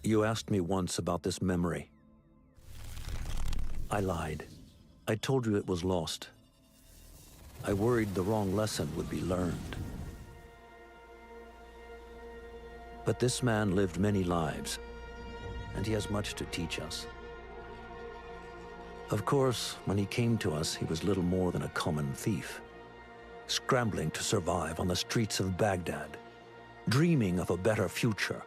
You asked me once about this memory. I lied. I told you it was lost. I worried the wrong lesson would be learned. But this man lived many lives, and he has much to teach us. Of course, when he came to us, he was little more than a common thief, scrambling to survive on the streets of Baghdad, dreaming of a better future.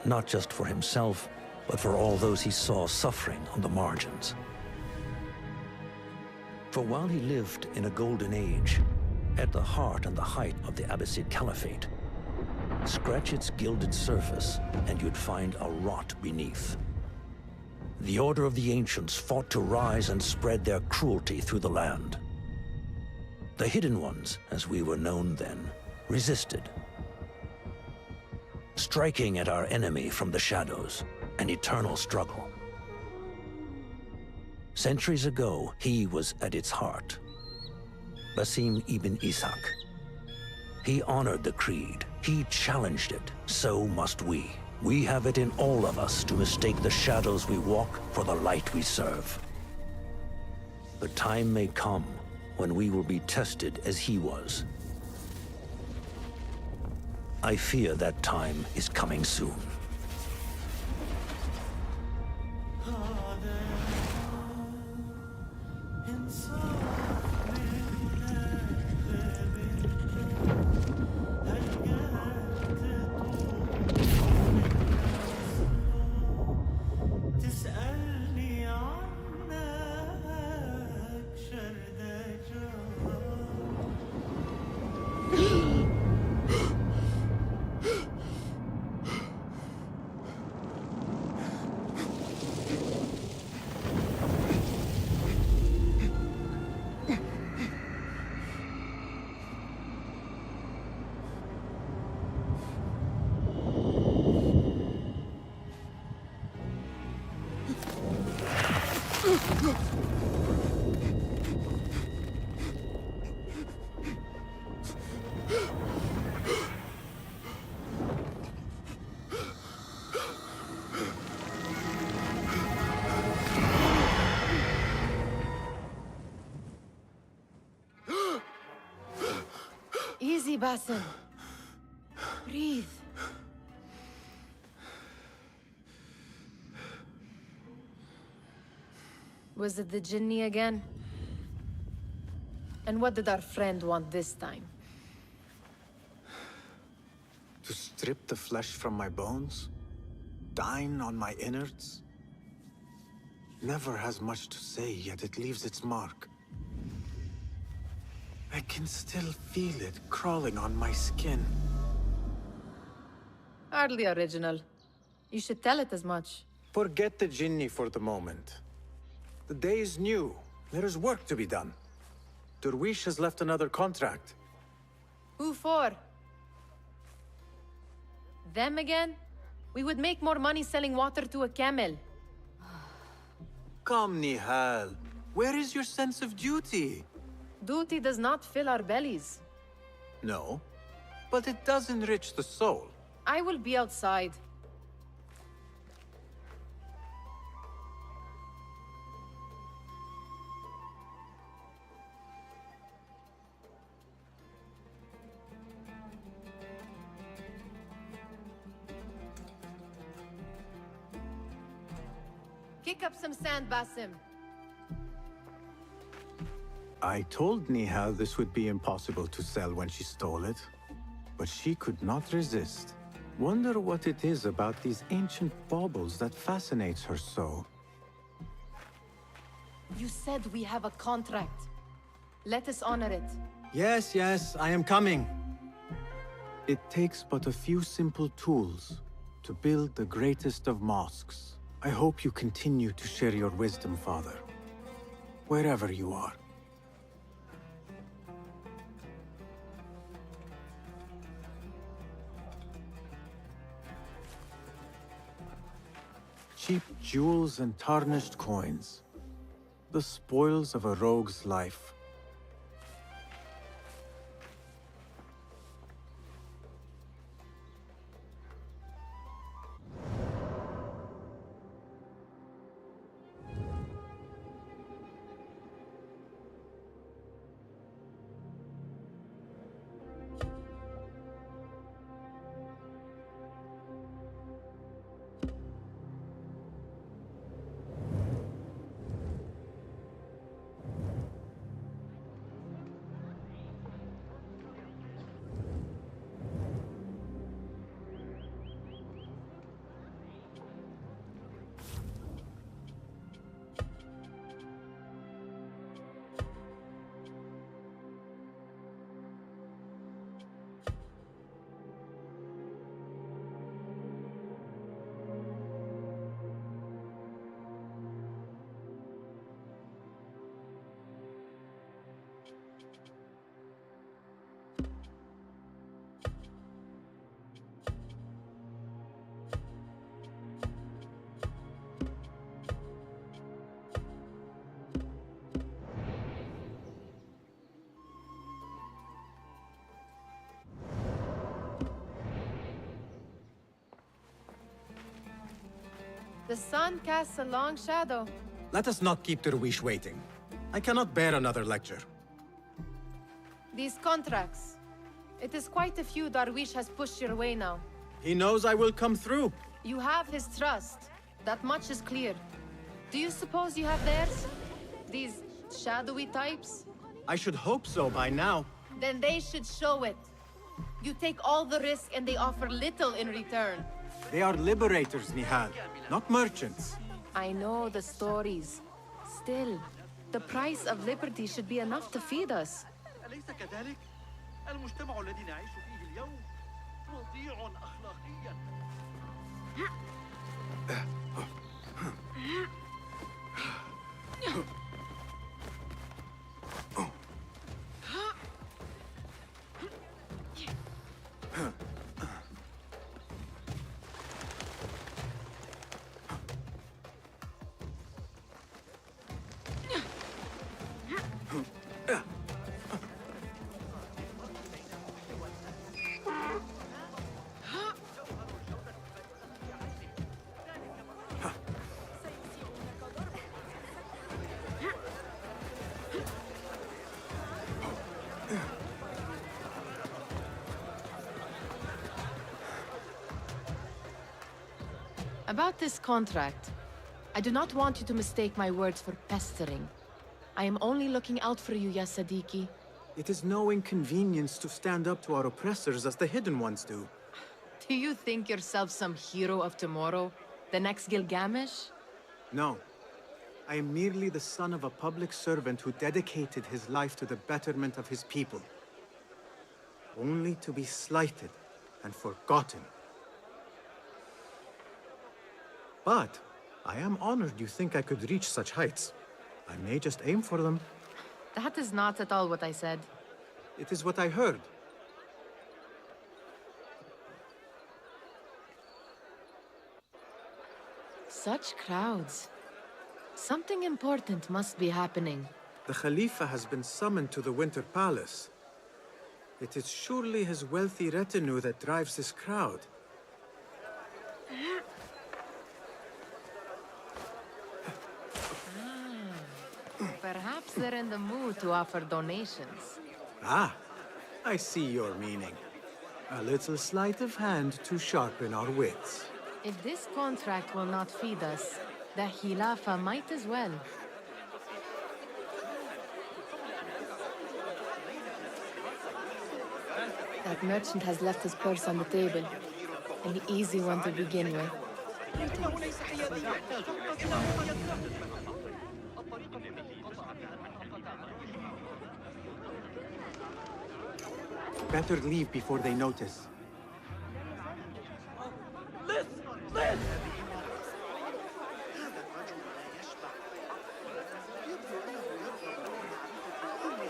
Not just for himself, but for all those he saw suffering on the margins. For while he lived in a golden age, at the heart and the height of the Abbasid Caliphate, scratch its gilded surface and you'd find a rot beneath. The Order of the Ancients fought to rise and spread their cruelty through the land. The Hidden Ones, as we were known then, resisted, striking at our enemy from the shadows, an eternal struggle. Centuries ago, he was at its heart. Basim ibn Ishaq. He honored the creed. He challenged it. So must we. We have it in all of us to mistake the shadows we walk for the light we serve. The time may come when we will be tested as he was. I fear that time is coming soon. Easy, Basim. Breathe. Was it the Jinni again? And what did our friend want this time? To strip the flesh from my bones? Dine on my innards? Never has much to say, yet it leaves its mark. I can still feel it crawling on my skin. Hardly original. You should tell it as much. Forget the Jinni for the moment. The day is new. There is work to be done. Derwish has left another contract. Who for? Them again? We would make more money selling water to a camel. Come, Nihal. Where is your sense of duty? Duty does not fill our bellies. No, but it does enrich the soul. I will be outside. Kick up some sand, Basim. I told Nihal this would be impossible to sell when she stole it, but she could not resist. Wonder what it is about these ancient baubles that fascinates her so. You said we have a contract. Let us honor it. Yes, yes, I am coming. It takes but a few simple tools to build the greatest of mosques. I hope you continue to share your wisdom, Father, wherever you are. Cheap jewels and tarnished coins. The spoils of a rogue's life. The sun casts a long shadow. Let us not keep Derwish waiting. I cannot bear another lecture. These contracts. It is quite a few Darwish has pushed your way now. He knows I will come through. You have his trust. That much is clear. Do you suppose you have theirs? These shadowy types? I should hope so by now. Then they should show it. You take all the risk and they offer little in return. They are liberators, Nihal, not merchants. I know the stories. Still, the price of liberty should be enough to feed us. أليس كذلك؟ المجتمع الذي نعيش فيه اليوم مضيع أخلاقياً. About this contract, I do not want you to mistake my words for pestering. I am only looking out for you, ya Sadiki. It is no inconvenience to stand up to our oppressors as the Hidden Ones do. Do you think yourself some hero of tomorrow? The next Gilgamesh? No. I am merely the son of a public servant who dedicated his life to the betterment of his people. Only to be slighted and forgotten. But I am honored you think I could reach such heights. I may just aim for them. That is not at all what I said. It is what I heard. Such crowds. Something important must be happening. The Khalifa has been summoned to the Winter Palace. It is surely his wealthy retinue that drives this crowd. Perhaps they're in the mood to offer donations. Ah, I see your meaning. A little sleight of hand to sharpen our wits. If this contract will not feed us, the Khilafa might as well. That merchant has left his purse on the table. An easy one to begin with. Better leave before they notice.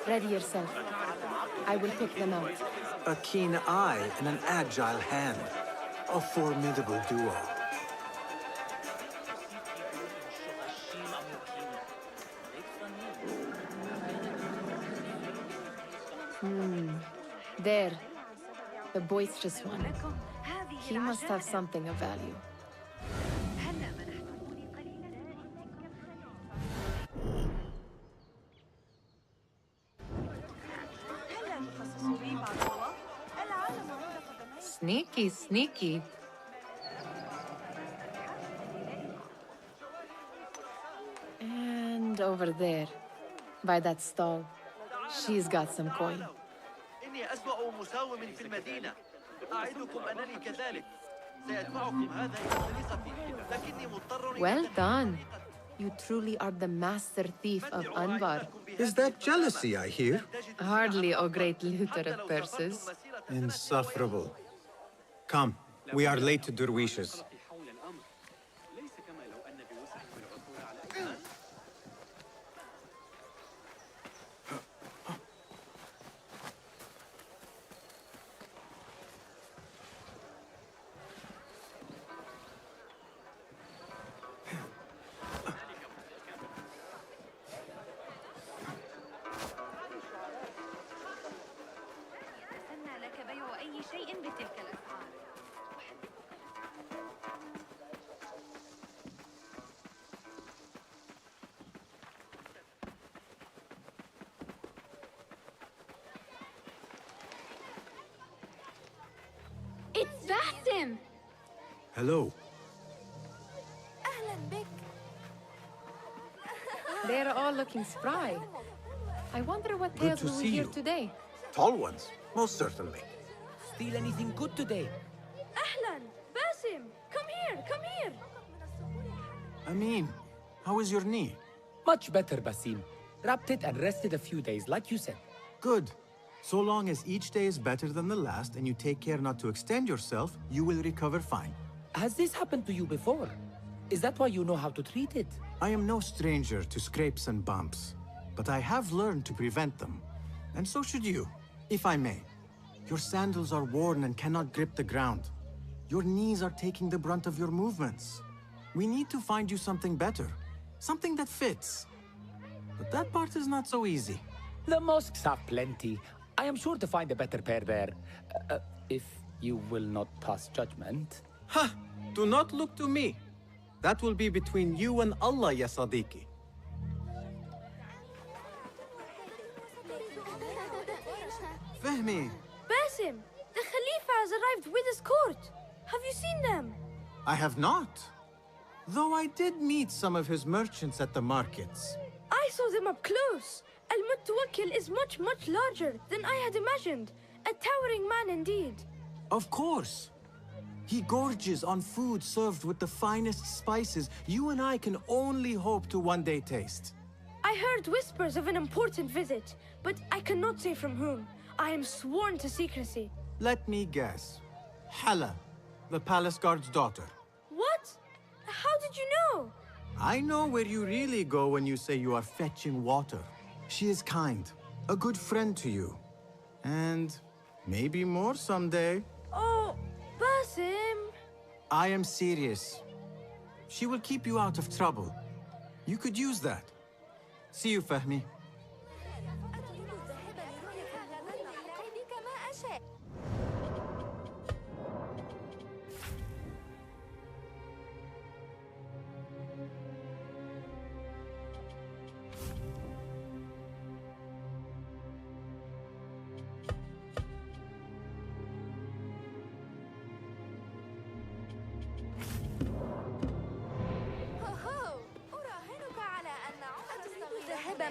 Ready yourself. I will pick them out. A keen eye and an agile hand. A formidable duo. There. The boisterous one. He must have something of value. Sneaky, sneaky. And over there, by that stall, she's got some coin. إني أسوأ مساوم في المدينة. أعدكم أنني كذلك. سيدفعكم هذا إلى سرقتي، لكني مضطر. Well done. You truly are the master thief of Anbar. Is that jealousy I hear? Hardly a great looter of purses. Insufferable. Come, we are late to Derwishes. It's Basim! Hello. They're all looking spry. I wonder what tales to we will see hear you. today. Tall ones, most certainly. Steal anything good today? Ahlan! Basim! Come here! Come here! Amin, how is your knee? Much better, Basim. Wrapped it and rested a few days, like you said. Good. So long as each day is better than the last and you take care not to extend yourself, you will recover fine. Has this happened to you before? Is that why you know how to treat it? I am no stranger to scrapes and bumps, but I have learned to prevent them. And so should you, if I may. Your sandals are worn and cannot grip the ground. Your knees are taking the brunt of your movements. We need to find you something better, something that fits. But that part is not so easy. The mosques have plenty. I am sure to find a better pair there. If you will not pass judgment. Ha! Do not look to me. That will be between you and Allah, ya Sadiqi. Fahmi. Basim! The Khalifa has arrived with his court! Have you seen them? I have not. Though I did meet some of his merchants at the markets. I saw them up close. Al-Mutawakkil is much, much larger than I had imagined. A towering man indeed. Of course. He gorges on food served with the finest spices you and I can only hope to one day taste. I heard whispers of an important visit, but I cannot say from whom. I am sworn to secrecy. Let me guess. Hala, the palace guard's daughter. What? How did you know? I know where you really go when you say you are fetching water. She is kind, a good friend to you. And maybe more someday. Oh, Basim. I am serious. She will keep you out of trouble. You could use that. See you, Fahmi.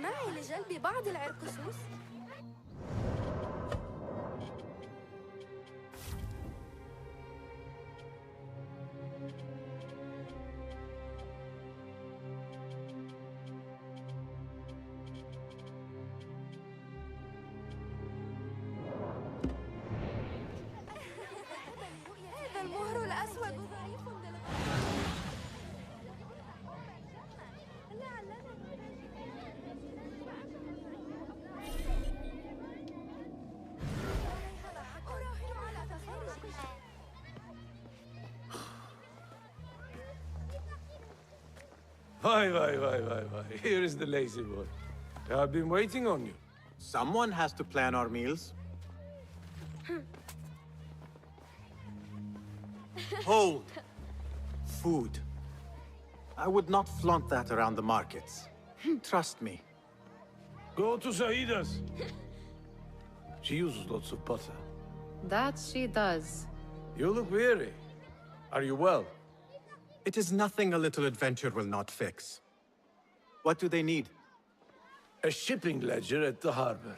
معي لجلب بعض العرقسوس؟ هذا المهر الأسود ظريف Why. Here is the lazy boy. I've been waiting on you. Someone has to plan our meals. Hold. Food. I would not flaunt that around the markets. Trust me. Go to Saida's. She uses lots of butter. That she does. You look weary. Are you well? It is nothing a little adventure will not fix. What do they need? A shipping ledger at the harbor.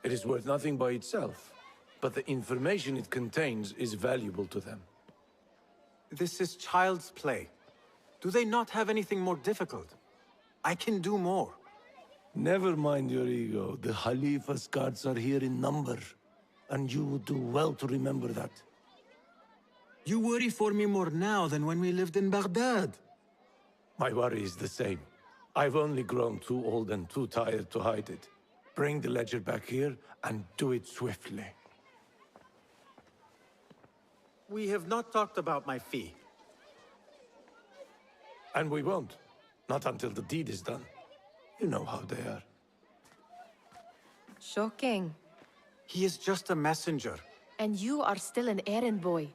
It is worth nothing by itself, but the information it contains is valuable to them. This is child's play. Do they not have anything more difficult? I can do more. Never mind your ego. The Khalifa's guards are here in number, and you would do well to remember that. You worry for me more now than when we lived in Baghdad. My worry is the same. I've only grown too old and too tired to hide it. Bring the ledger back here, and do it swiftly. We have not talked about my fee. And we won't. Not until the deed is done. You know how they are. Shocking. He is just a messenger. And you are still an errand boy.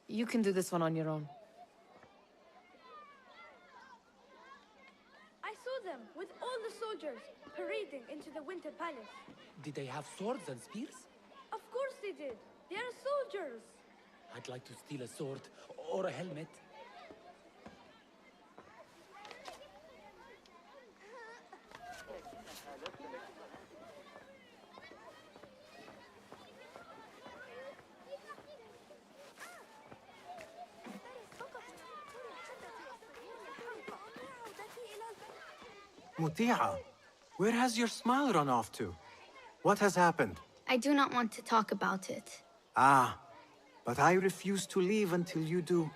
You can do this one on your own. I saw them with all the soldiers parading into the Winter Palace. Did they have swords and spears? Of course they did. They're soldiers. I'd like to steal a sword or a helmet. Muti'a, where has your smile run off to? What has happened? I do not want to talk about it. Ah, but I refuse to leave until you do.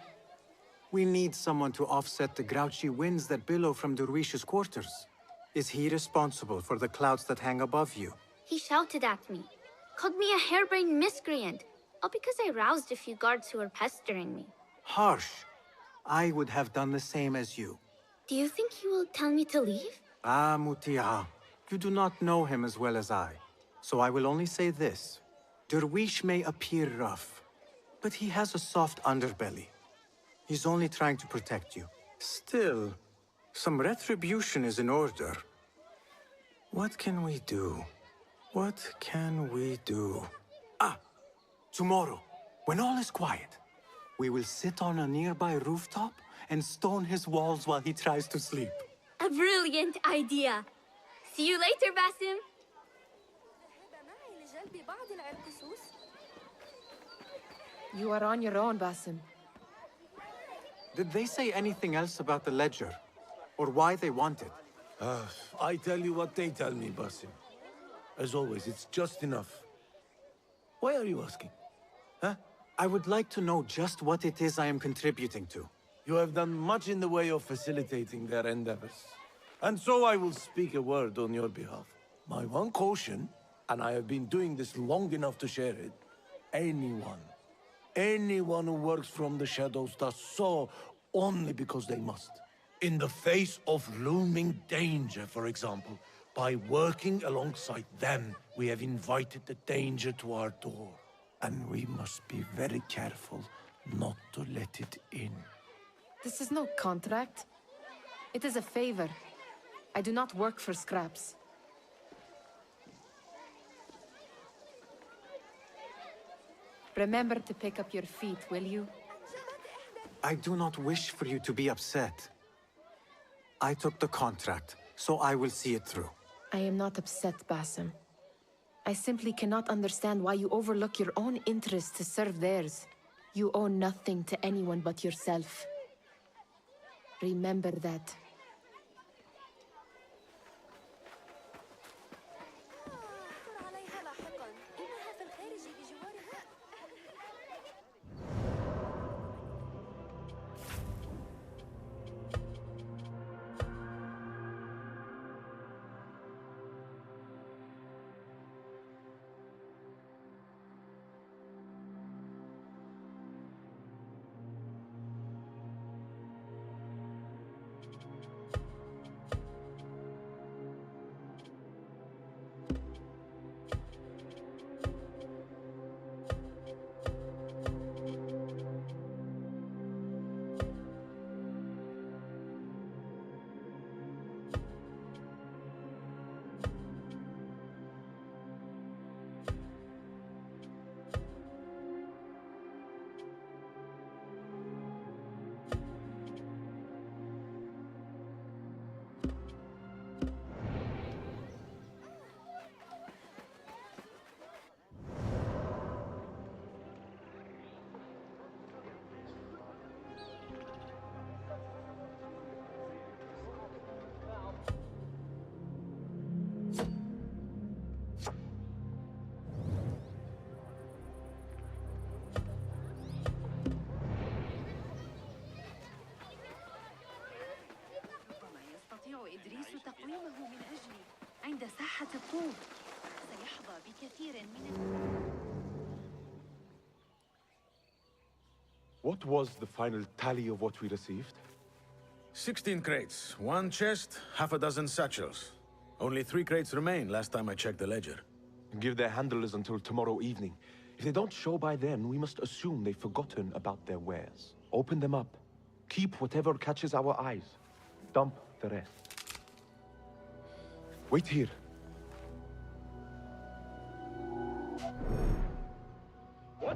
We need someone to offset the grouchy winds that billow from Derwish's quarters. Is he responsible for the clouds that hang above you? He shouted at me, called me a harebrained miscreant, all because I roused a few guards who were pestering me. Harsh. I would have done the same as you. Do you think he will tell me to leave? Ah, Muti'a, you do not know him as well as I. So I will only say this. Derwish may appear rough, but he has a soft underbelly. He's only trying to protect you. Still, some retribution is in order. What can we do? What can we do? Ah! Tomorrow, when all is quiet, we will sit on a nearby rooftop and stone his walls while he tries to sleep. A brilliant idea. See you later, Basim. You are on your own, Basim. Did they say anything else about the ledger? Or why they want it? I tell you what they tell me, Basim. As always, it's just enough. Why are you asking? Huh? I would like to know just what it is I am contributing to. You have done much in the way of facilitating their endeavors. And so I will speak a word on your behalf. My one caution, and I have been doing this long enough to share it, anyone who works from the shadows does so only because they must. In the face of looming danger, for example, by working alongside them, we have invited the danger to our door. And we must be very careful not to let it in. This is no contract. It is a favor. I do not work for scraps. Remember to pick up your feet, will you? I do not wish for you to be upset. I took the contract, so I will see it through. I am not upset, Basim. I simply cannot understand why you overlook your own interests to serve theirs. You owe nothing to anyone but yourself. Remember that. تقويمه من أجلي عند ساحة الطوب سيحظى بكثير من What was the final tally of what we received? 16 crates, 1 chest, half a dozen satchels. Only 3 crates remain last time I checked the ledger. Give their handlers until tomorrow evening. If they don't show by then, we must assume they've forgotten about their wares. Open them up. Keep whatever catches our eyes. Dump the rest. Wait here. What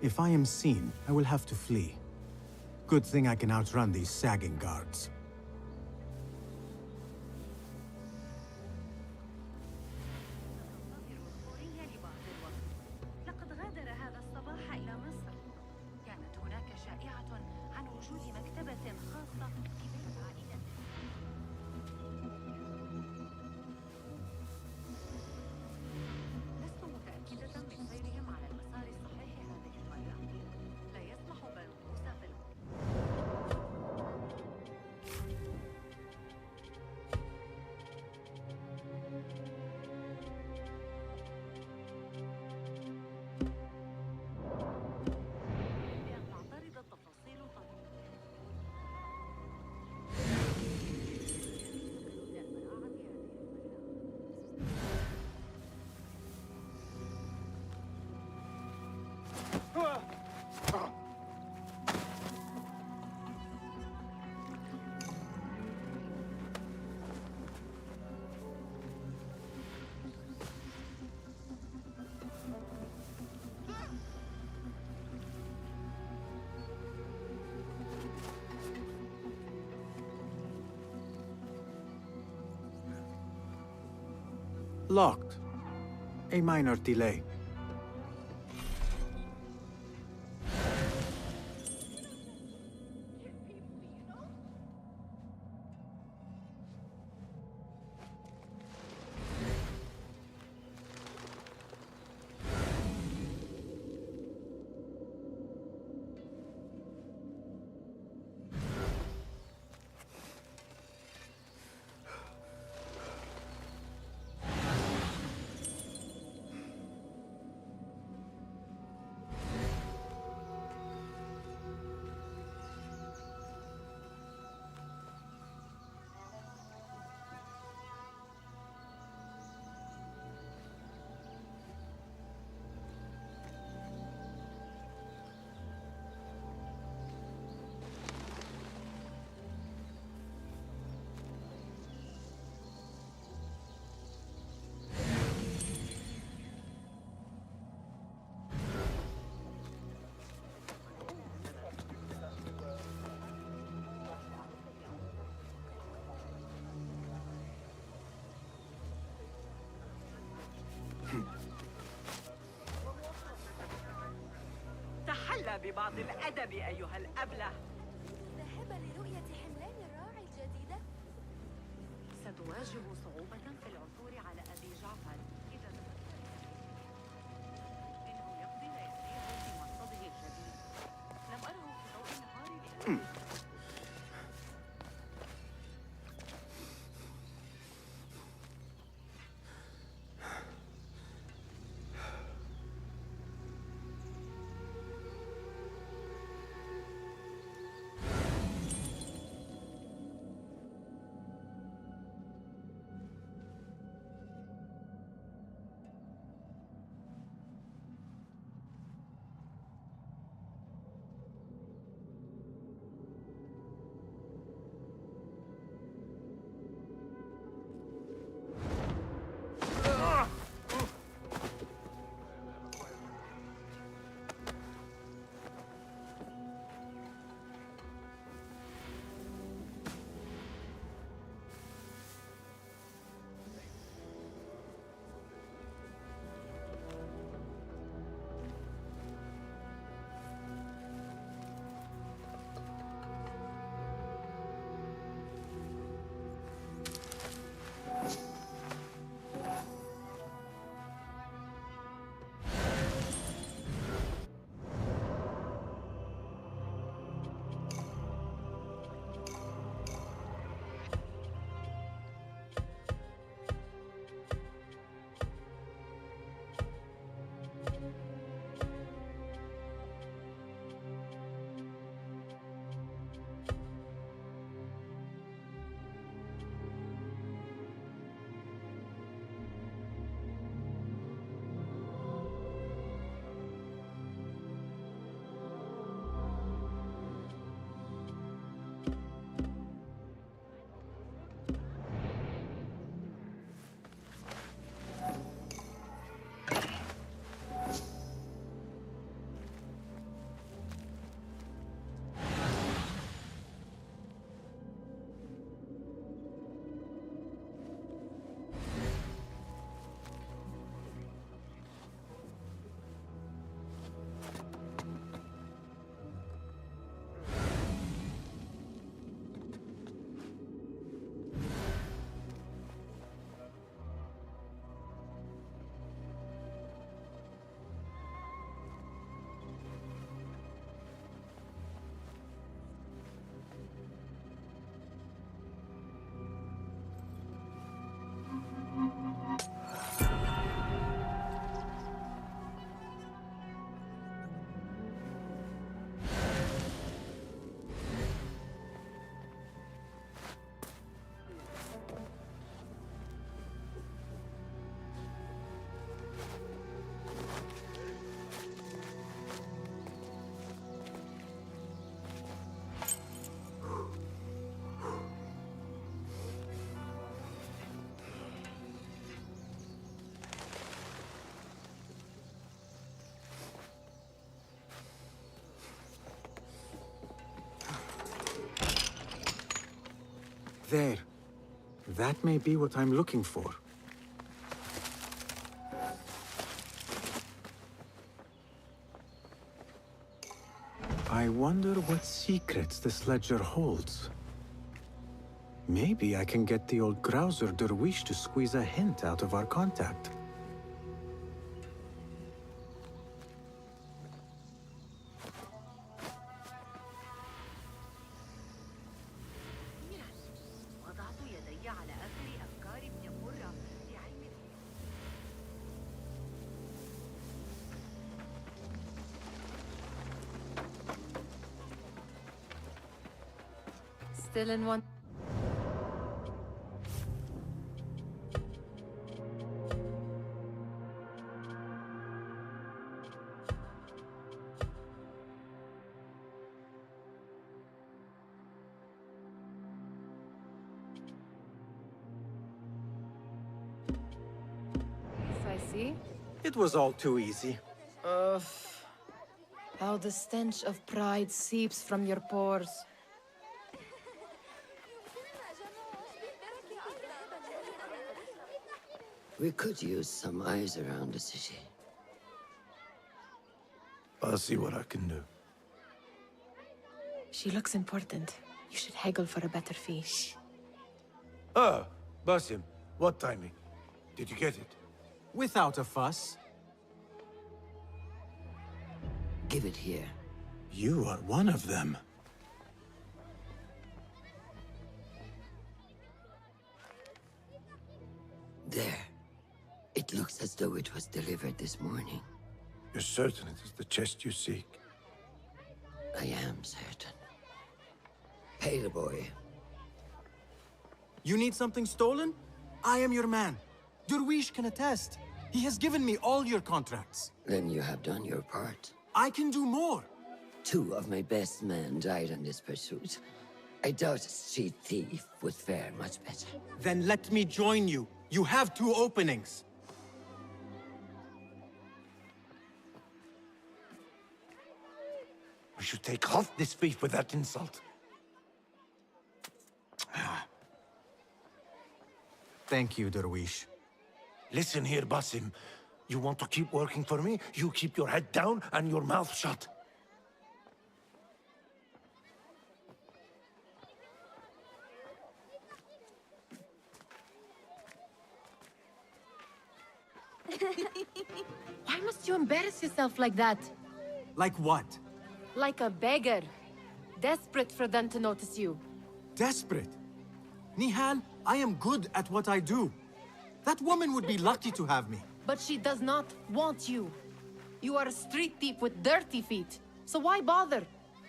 If I am seen, I will have to flee. Good thing I can outrun these sagging guards. لقد غادر هذا الصباح إلى مصر. كانت هناك شائعة عن وجود مكتبة خاصة في بيت عائلته. لست متأكدة من سيرهم على المسار الصحيح هذه المرة. لا يسمح بنو موسى بأن تعترض التفاصيل Locked. A minor delay. تحلى ببعض الأدب أيها الأبله. ذهب لرؤية حملان الراعي الجديدة. ستواجه صعوبة في العثور على أبي جعفر إذا إنه يقضي لياليه في مقصده الجديد. لم أره في ضوء النهار لأنه There. That may be what I'm looking for. I wonder what secrets this ledger holds. Maybe I can get the old grouser Derwish to squeeze a hint out of our contact. وضعت يدي على آخر أفكار ابن مرة لعلم Still in one. I see. It was all too easy. Ugh. How the stench of pride seeps from your pores. We could use some eyes around the city. I'll see what I can do. She looks important. You should haggle for a better fee. Ah, Basim, what timing? Did you get it? Without a fuss. Give it here. You are one of them. There. It looks as though it was delivered this morning. You're certain it is the chest you seek? I am certain. Pay the boy. You need something stolen? I am your man. Derwish can attest. He has given me all your contracts. Then you have done your part. I can do more. 2 of my best men died in this pursuit. I doubt a street thief would fare much better. Then let me join you. You have 2 openings. We should take off this thief with that insult. Thank you, Derwish. Listen here, Basim. You want to keep working for me? You keep your head down and your mouth shut. Why must you embarrass yourself like that? Like what? Like a beggar. Desperate for them to notice you. Desperate? Nihal, I am good at what I do. That woman would be lucky to have me. But she does not want you. You are a street thief with dirty feet. So why bother?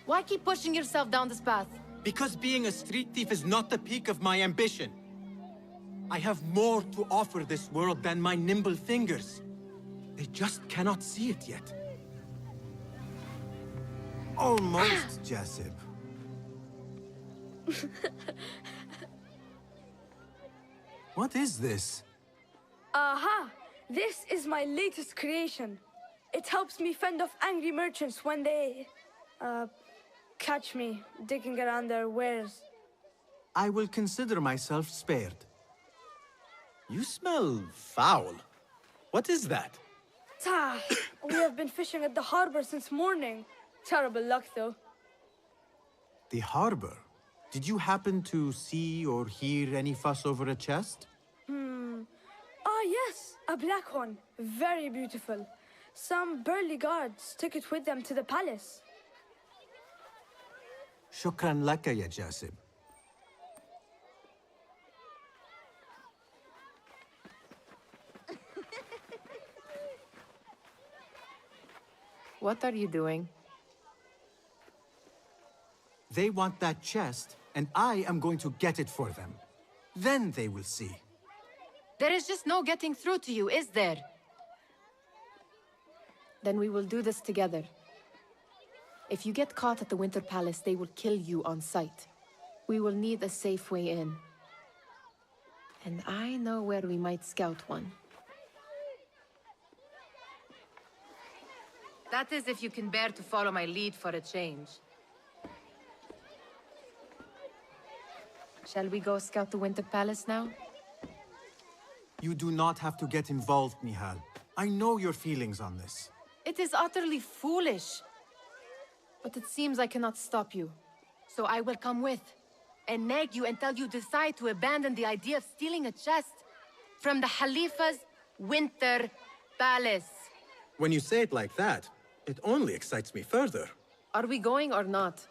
Why keep pushing yourself down this path? Because being a street thief is not the peak of my ambition. I have more to offer this world than my nimble fingers. They just cannot see it yet. Almost, Jasib. What is this? Aha! This is my latest creation. It helps me fend off angry merchants when they... catch me digging around their wares. I will consider myself spared. You smell foul. What is that? Tah! We have been fishing at the harbor since morning. Terrible luck, though. The harbor? Did you happen to see or hear any fuss over a chest? Ah, yes, a black one. Very beautiful. Some burly guards took it with them to the palace. Shukran laka, ya Jasib. What are you doing? They want that chest, and I am going to get it for them. Then they will see. There is just no getting through to you, is there? Then we will do this together. If you get caught at the Winter Palace, they will kill you on sight. We will need a safe way in. And I know where we might scout one. That is if you can bear to follow my lead for a change. Shall we go scout the Winter Palace now? You do not have to get involved, Nihal. I know your feelings on this. It is utterly foolish. But it seems I cannot stop you. So I will come with, and nag you until you decide to abandon the idea of stealing a chest from the Khalifa's Winter Palace. When you say it like that, it only excites me further. Are we going or not?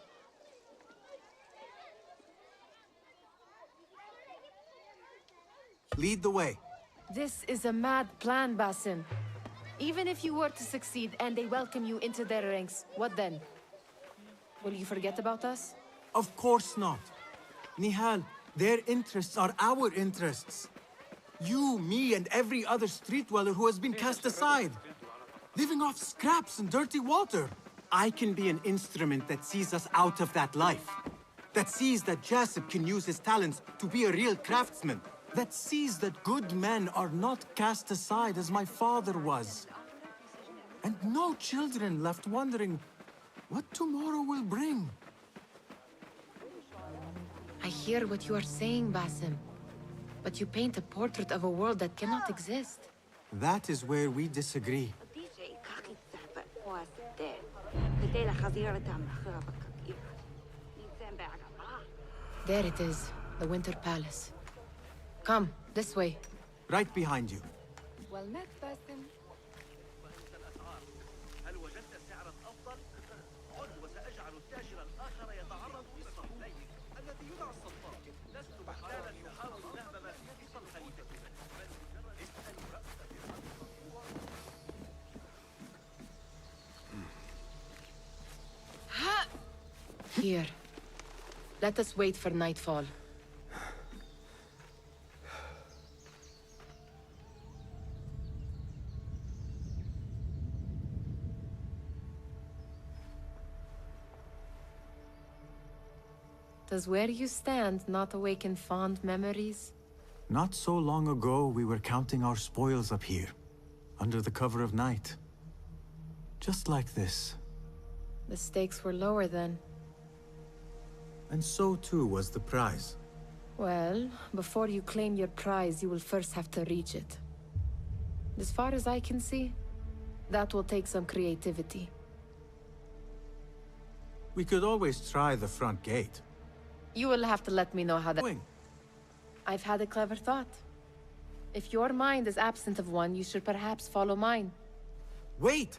Lead the way. This is a mad plan, Basim. Even if you were to succeed and they welcome you into their ranks, what then? Will you forget about us? Of course not. Nihal, their interests are our interests. You, me, and every other street dweller who has been cast aside. Living off scraps and dirty water. I can be an instrument that sees us out of that life. That sees that Jasip can use his talents to be a real craftsman. That sees that good men are not cast aside as my father was. And no children left wondering what tomorrow will bring. I hear what you are saying, Basim. But you paint a portrait of a world that cannot exist. That is where we disagree. There it is, the Winter Palace. Come, this way. Right behind you. Well met, Basim. هل وجدت سعرا أفضل؟ عد وسأجعل التاجر الآخر يتعرض للصحيح الذي يدعى الصفار. لست محتاجا يحاول نهب ما في يد الخليفة. Here. Let us wait for nightfall. Does where you stand not awaken fond memories? Not so long ago, we were counting our spoils up here, under the cover of night. Just like this. The stakes were lower then. And so too was the prize. Well, before you claim your prize, you will first have to reach it. As far as I can see, that will take some creativity. We could always try the front gate. You will have to let me know how that... I've had a clever thought. If your mind is absent of one, you should perhaps follow mine. Wait!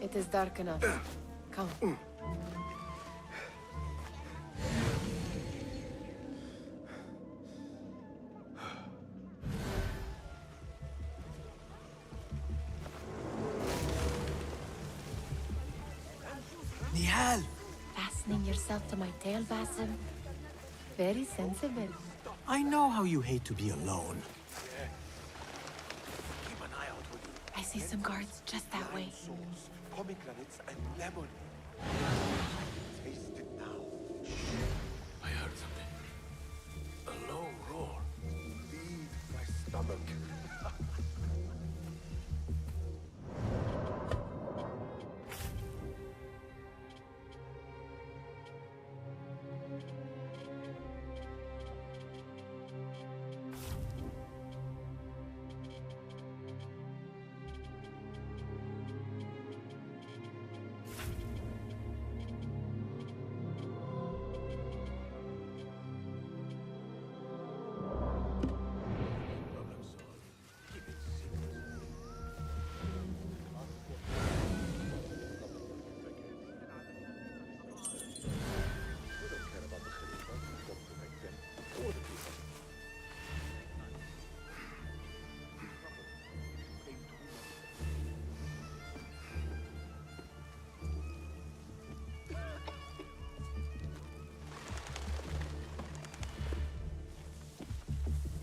It is dark enough. Come. Nihal! Fastening yourself to my tail, Basim? Very sensible. I know how you hate to be alone. I see some guards just that way. Pomegranates and lemon. Taste it now. I heard something. A low roar. Feed my stomach.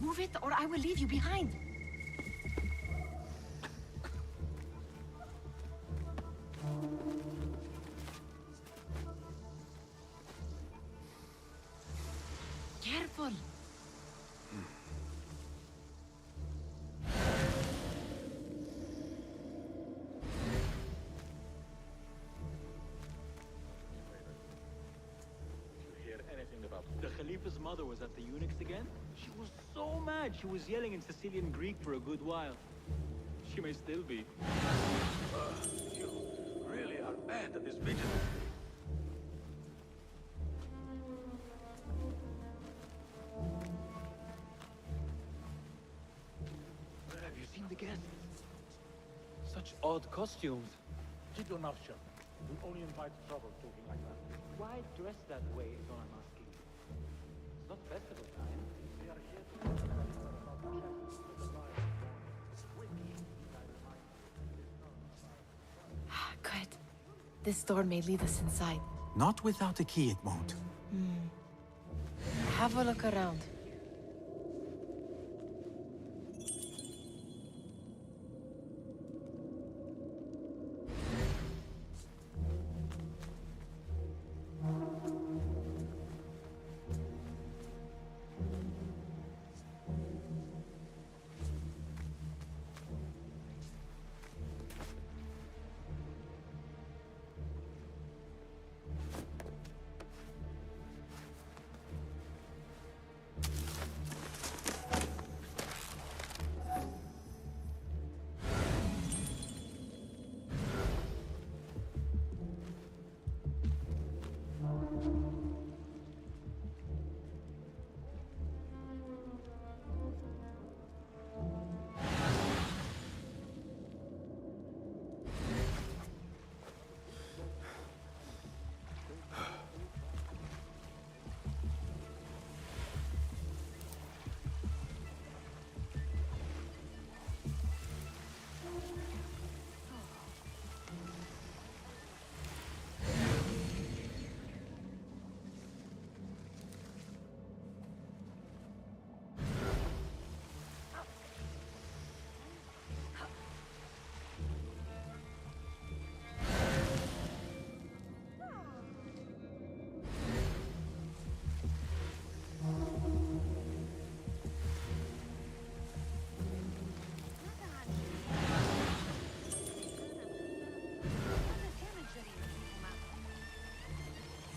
Move it, or I will leave you behind. careful. The Khalifa's mother was at the eunuchs again? She was so mad, she was yelling in Sicilian Greek for a good while. She may still be. You really are bad at this vision. Have you seen the guests? Such odd costumes. Keep your mouth shut. We only invite trouble talking like that. Why dress that way is all I'm asking. It's not festival time. We are here to talk about the chest of the lion. Good. This door may lead us inside. Not without a key, it won't. Have a look around.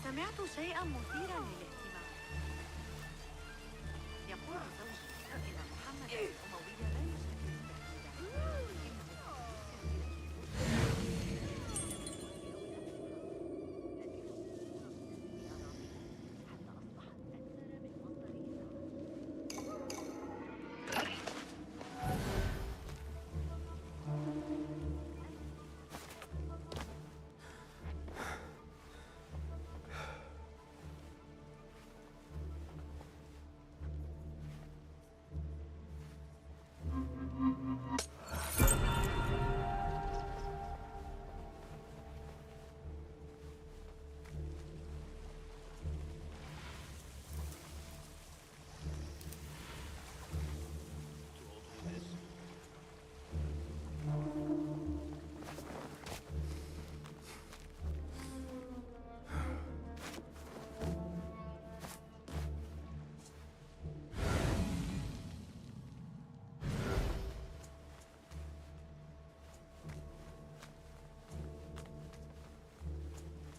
سمعت شيئا مثيرا للاهتمام. يقول زوجي إن محمد الأموي لا يشكل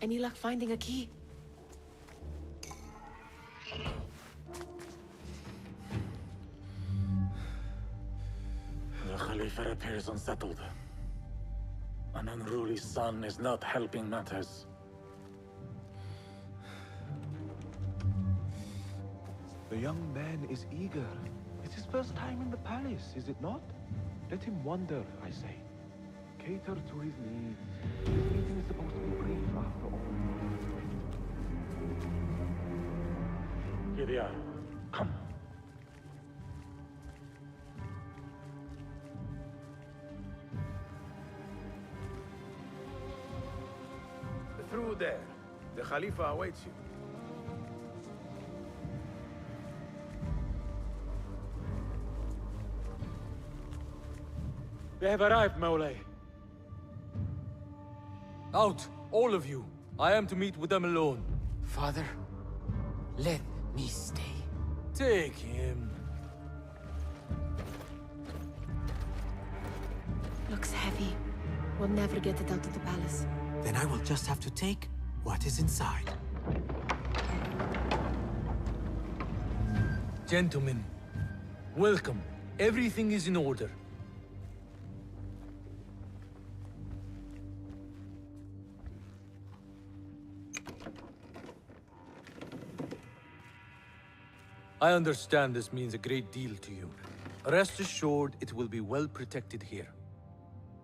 Any luck finding a key? The Khalifa appears unsettled. An unruly son is not helping matters. The young man is eager. It's his first time in the palace, is it not? Let him wander, I say. Cater to his needs. This meeting is supposed to be brief, after all. Here they are. Come. Through there. The Khalifa awaits you. They have arrived, Maulay. Out, all of you. I am to meet with them alone. Father, let me stay. Take him. Looks heavy. We'll never get it out of the palace. Then I will just have to take what is inside. Gentlemen, welcome. Everything is in order. I understand this means a great deal to you. Rest assured, it will be well protected here.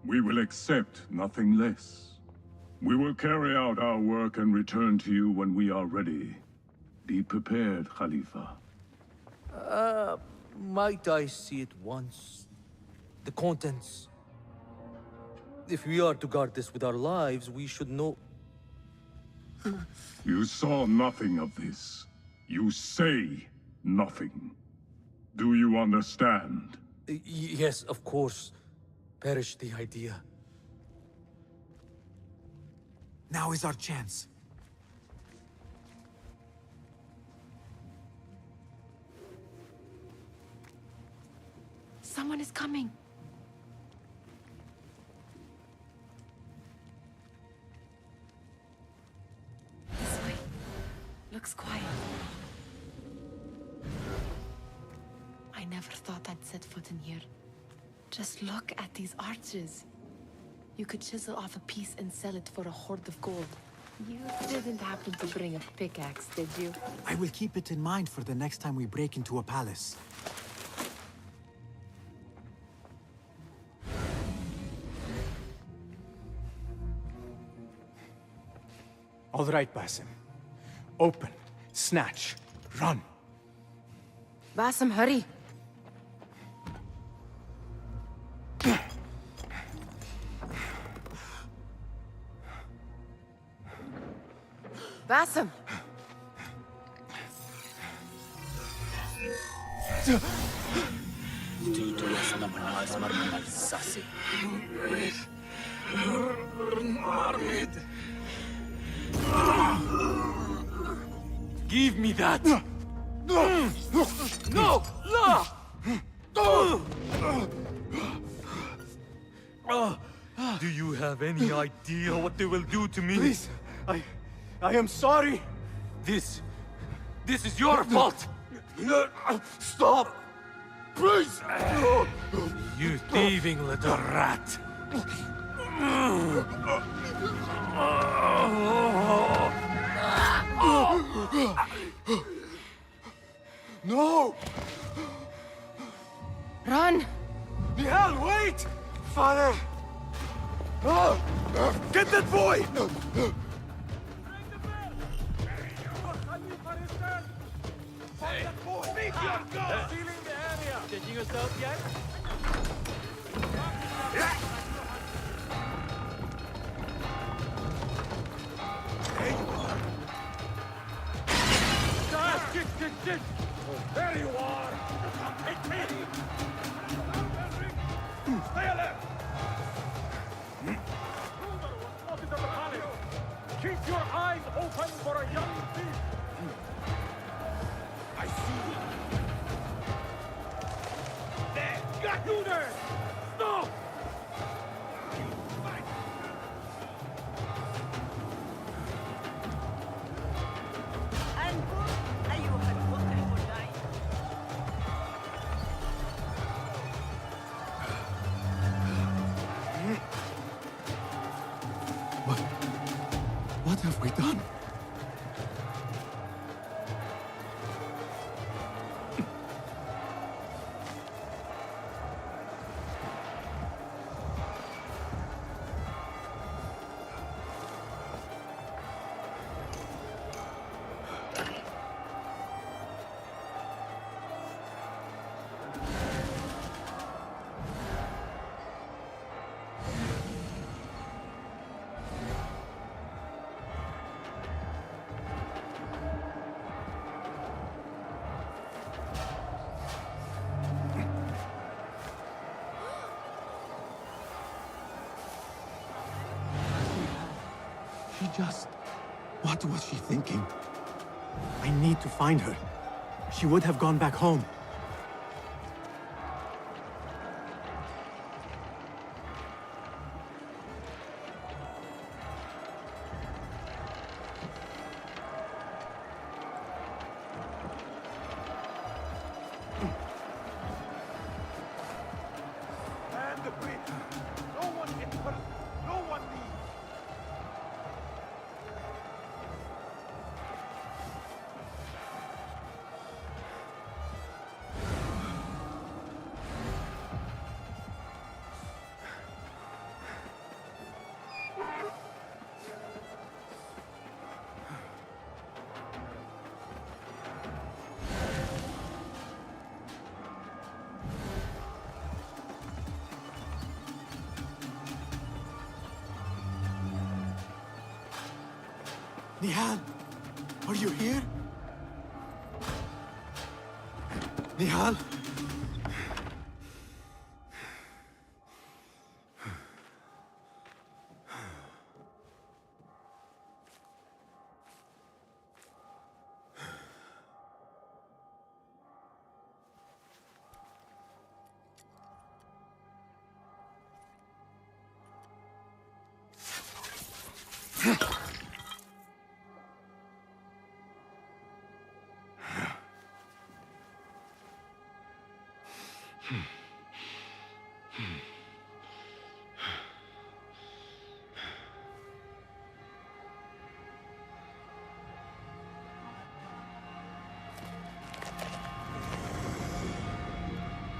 We will accept nothing less. We will carry out our work and return to you when we are ready. Be prepared, Khalifa. Might I see it once? The contents. If we are to guard this with our lives, we should know... You saw nothing of this. You say nothing. Do you understand? Yes, of course. Perish the idea. Now is our chance. Someone is coming. This way. Looks quiet. I never thought I'd set foot in here. Just look at these arches. You could chisel off a piece and sell it for a hoard of gold. You didn't happen to bring a pickaxe, did you? I will keep it in mind for the next time we break into a palace. All right, Basim. Open, snatch, run. Basim, hurry. Basim! Give me that! No! No! Do you have any idea what they will do to me? Please, I am sorry. This is your fault! Stop! Please! You thieving little rat! No! Run! Nihal, wait! Father! Get that boy! Hey! Speak your God! Sealing the area! Changing yourself yet? Shit! There you are! Hit me! Stay alert! Ruler was spotted at the palace! Keep your eyes open for a young thief! I see you! There! Got you there! Stop! What have we done? What was she thinking? I need to find her. she would have gone back home. And the bridge. No one enters. No one leaves. Nihal, are you here? Nihal?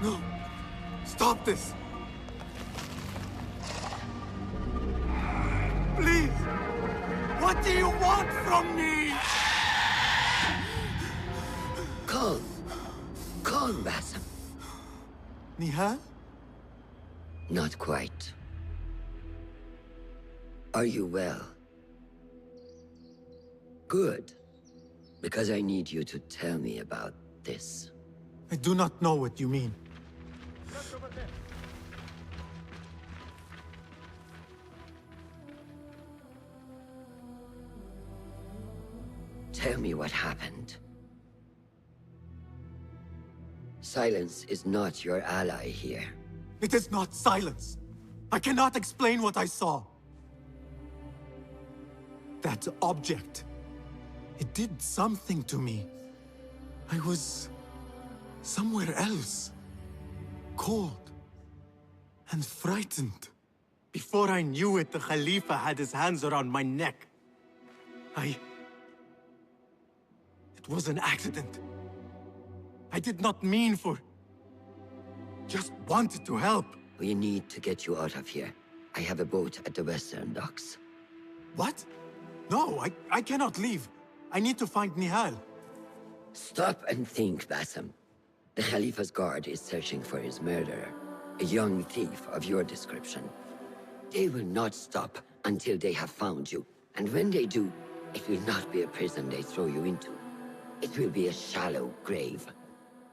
No! Stop this! Please! What do you want from me? Calm. Calm, Basim. Nihal? Not quite. Are you well? Good. Because I need you to tell me about this. I do not know what you mean. Tell me what happened. Silence is not your ally here. It is not silence. I cannot explain what I saw. That object. It did something to me. I was somewhere else. Cold. And frightened. Before I knew it, the Khalifa had his hands around my neck. It was an accident. I did not mean for... Just wanted to help. We need to get you out of here. I have a boat at the western docks. What? No, I cannot leave. I need to find Nihal. Stop and think, Basim. The Khalifa's guard is searching for his murderer, a young thief of your description. They will not stop until they have found you. And when they do, it will not be a prison they throw you into. It will be a shallow grave.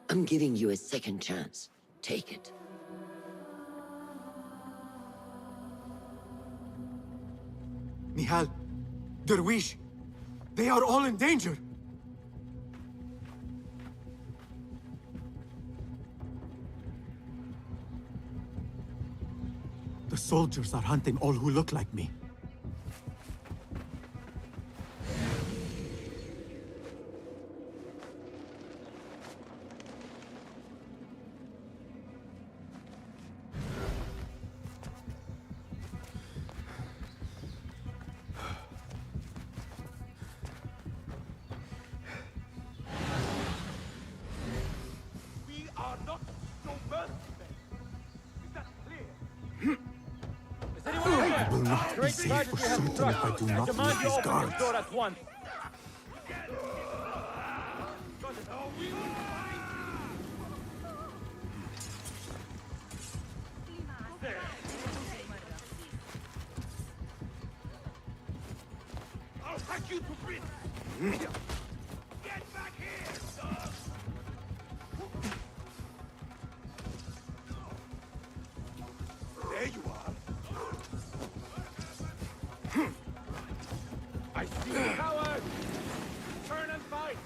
I'm giving you a second chance. Take it. Nihal, Derwish, they are all in danger. The soldiers are hunting all who look like me. I will not be safe for certain if I do not leave these guards. I'll hack you to bits! Get back here, son! There you are. I see you, coward! Turn and fight!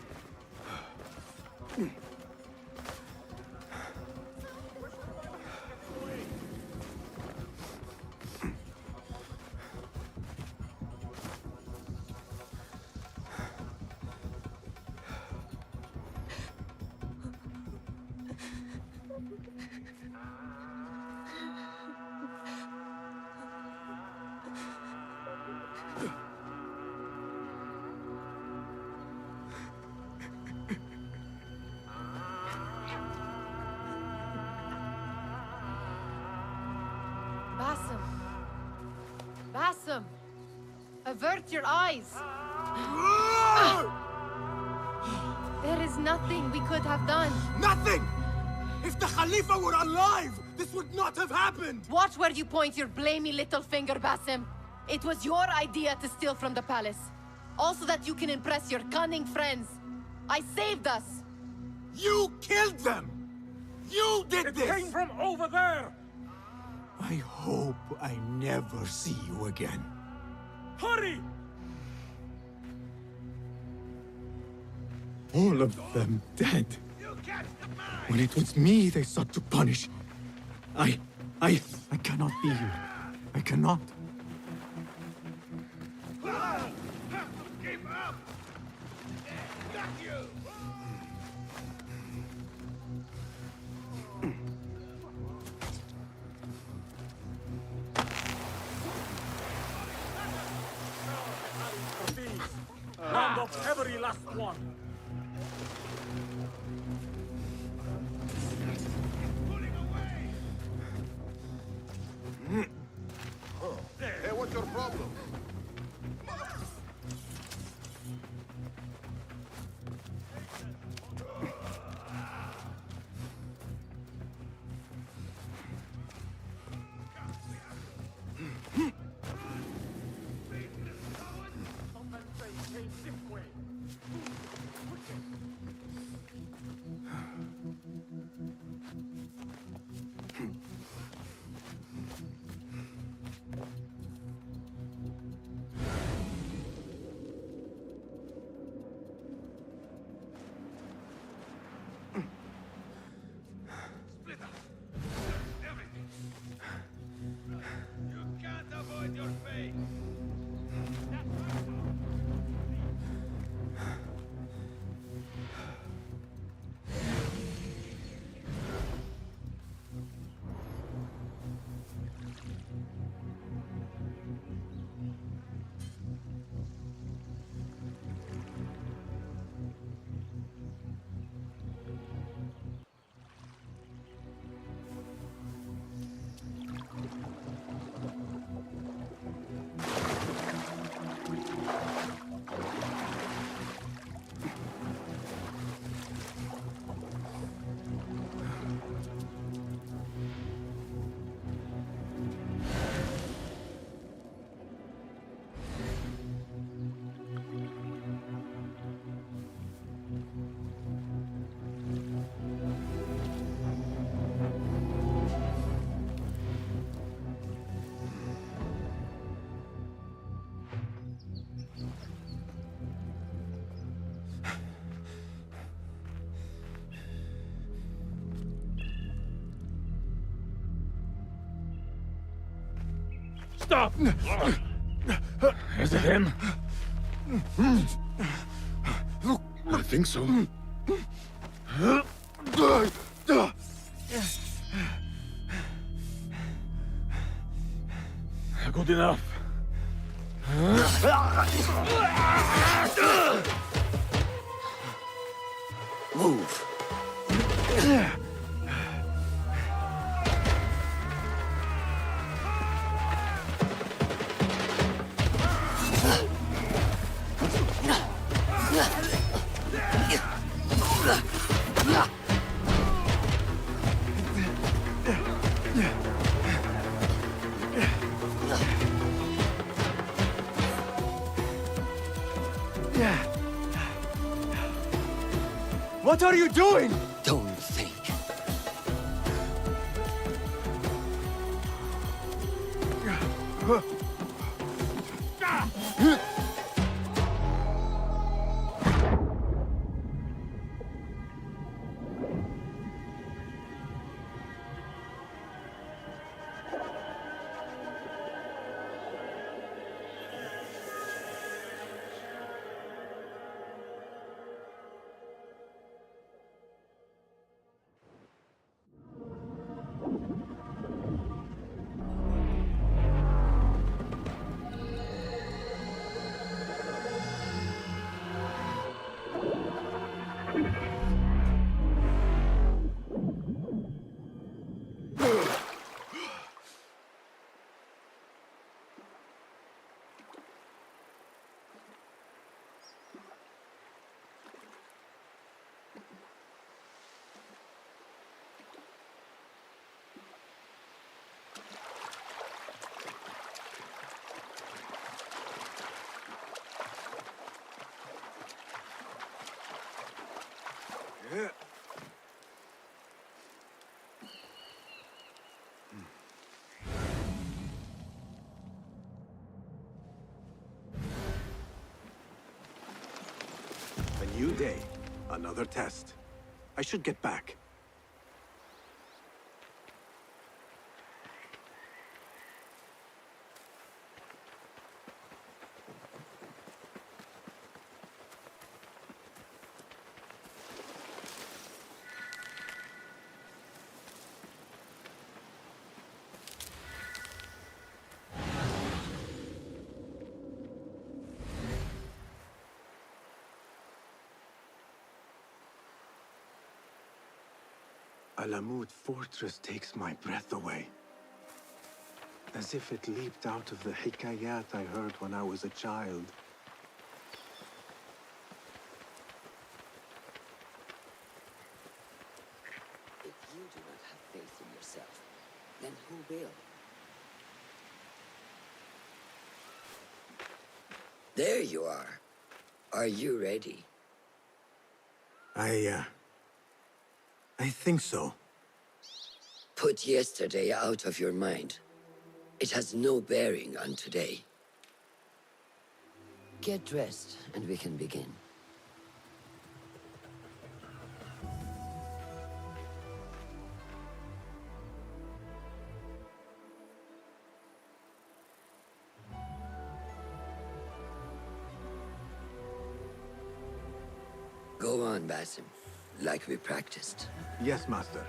Basim! Avert your eyes! There is nothing we could have done. Nothing! If the Khalifa were alive, this would not have happened! Watch where you point your blamey little finger, Basim. It was your idea to steal from the palace. Also that you can impress your cunning friends. I saved us! You killed them! You did this! It came from over there! I hope I never see you again. Hurry! All of them dead. When it was me they sought to punish. I cannot be here. I cannot. Keep up! Got you! Round up every last one. Hey, what's your problem? Your fate. Stop! Is it him? I think so. Good enough. Move. What are you doing? Don't think. A new day, another test. I should get back. Alamut Fortress takes my breath away. As if it leaped out of the hikayat I heard when I was a child. If you do not have faith in yourself, then who will? There you are. Are you ready? I think so. Put yesterday out of your mind. It has no bearing on today. Get dressed, and we can begin. Go on, Basim, like we practiced. Yes, Master.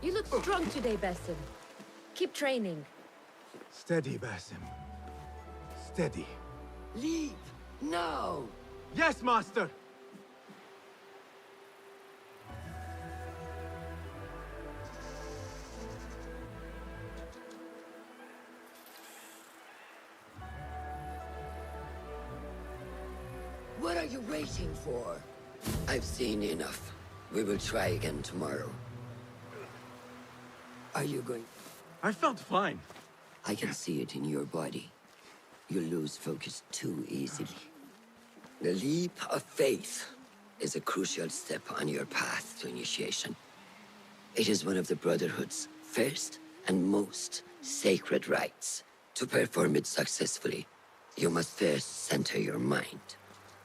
You look strong today, Basim. Keep training. Steady, Basim. Steady. Leave! Now! Yes, Master! What are you waiting for? I've seen enough. We will try again tomorrow. Are you going? I felt fine. I can see it in your body. You lose focus too easily. The leap of faith is a crucial step on your path to initiation. It is one of the Brotherhood's first and most sacred rites. To perform it successfully, you must first center your mind,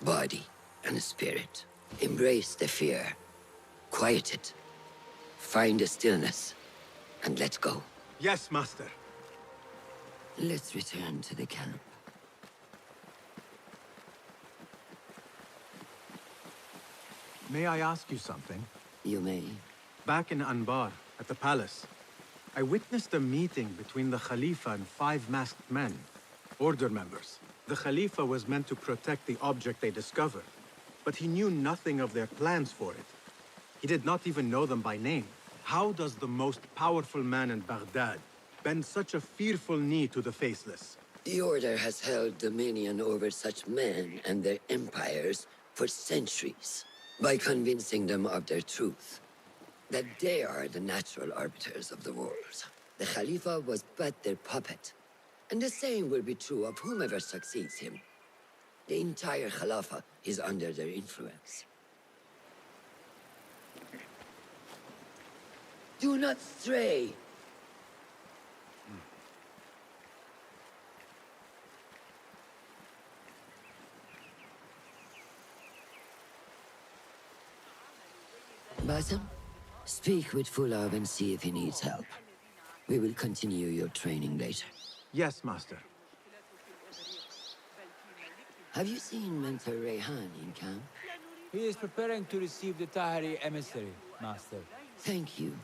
body, and spirit. Embrace the fear. Quiet it. Find the stillness, and let go. Yes, Master. Let's return to the camp. May I ask you something? You may. Back in Anbar, at the palace, I witnessed a meeting between the Khalifa and 5 masked men, Order members. The Khalifa was meant to protect the object they discovered, but he knew nothing of their plans for it. He did not even know them by name. How does the most powerful man in Baghdad bend such a fearful knee to the faceless? The Order has held dominion over such men and their empires for centuries, by convincing them of their truth, that they are the natural arbiters of the world. The Khalifa was but their puppet, and the same will be true of whomever succeeds him. The entire Khalifa is under their influence. Do not stray. Basim, speak with Fulab and see if he needs help. We will continue your training later. Yes, Master. Have you seen Mentor Rayhan in camp? He is preparing to receive the Tahiri emissary, Master. Thank you.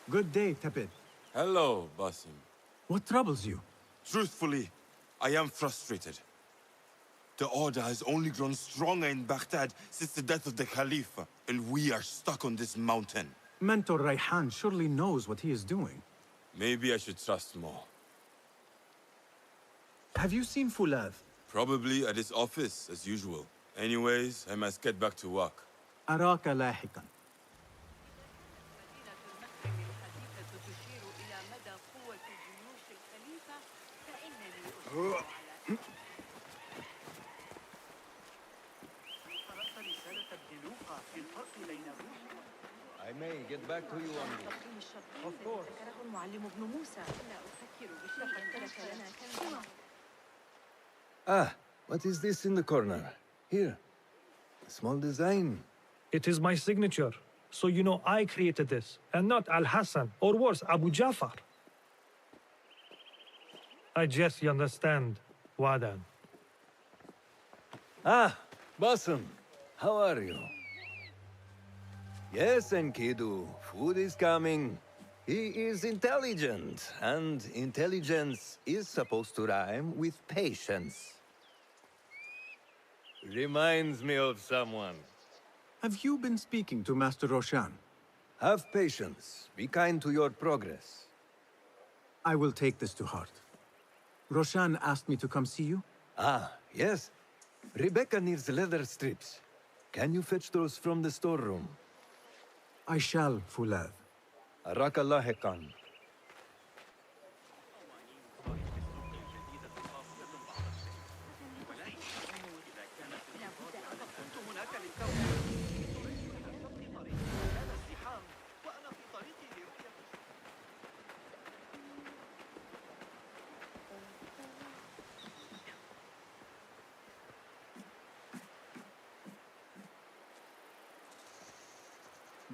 Good day, Tepid. Hello, Basim. What troubles you? Truthfully, I am frustrated. The Order has only grown stronger in Baghdad since the death of the Khalifa, and we are stuck on this mountain. Mentor Raihan surely knows what he is doing. Maybe I should trust more. Have you seen Fulav? Probably at his office, as usual. Anyways, I must get back to work. أراك لاحقا. I may get back to you on this. Of course. Ah, what is this in the corner? Here. A small design. It is my signature. So you know I created this, and not Al-Hassan, or worse, Abu Jafar. I guess you understand, Wadan. Ah, Bassam. How are you? Yes, Enkidu. Food is coming. He is intelligent, and intelligence is supposed to rhyme with patience. Reminds me of someone. Have you been speaking to Master Roshan? Have patience. Be kind to your progress. I will take this to heart. Roshan asked me to come see you? Ah, yes. Rebecca needs leather strips. Can you fetch those from the storeroom? I shall, Fulav. Arakallah Hekan.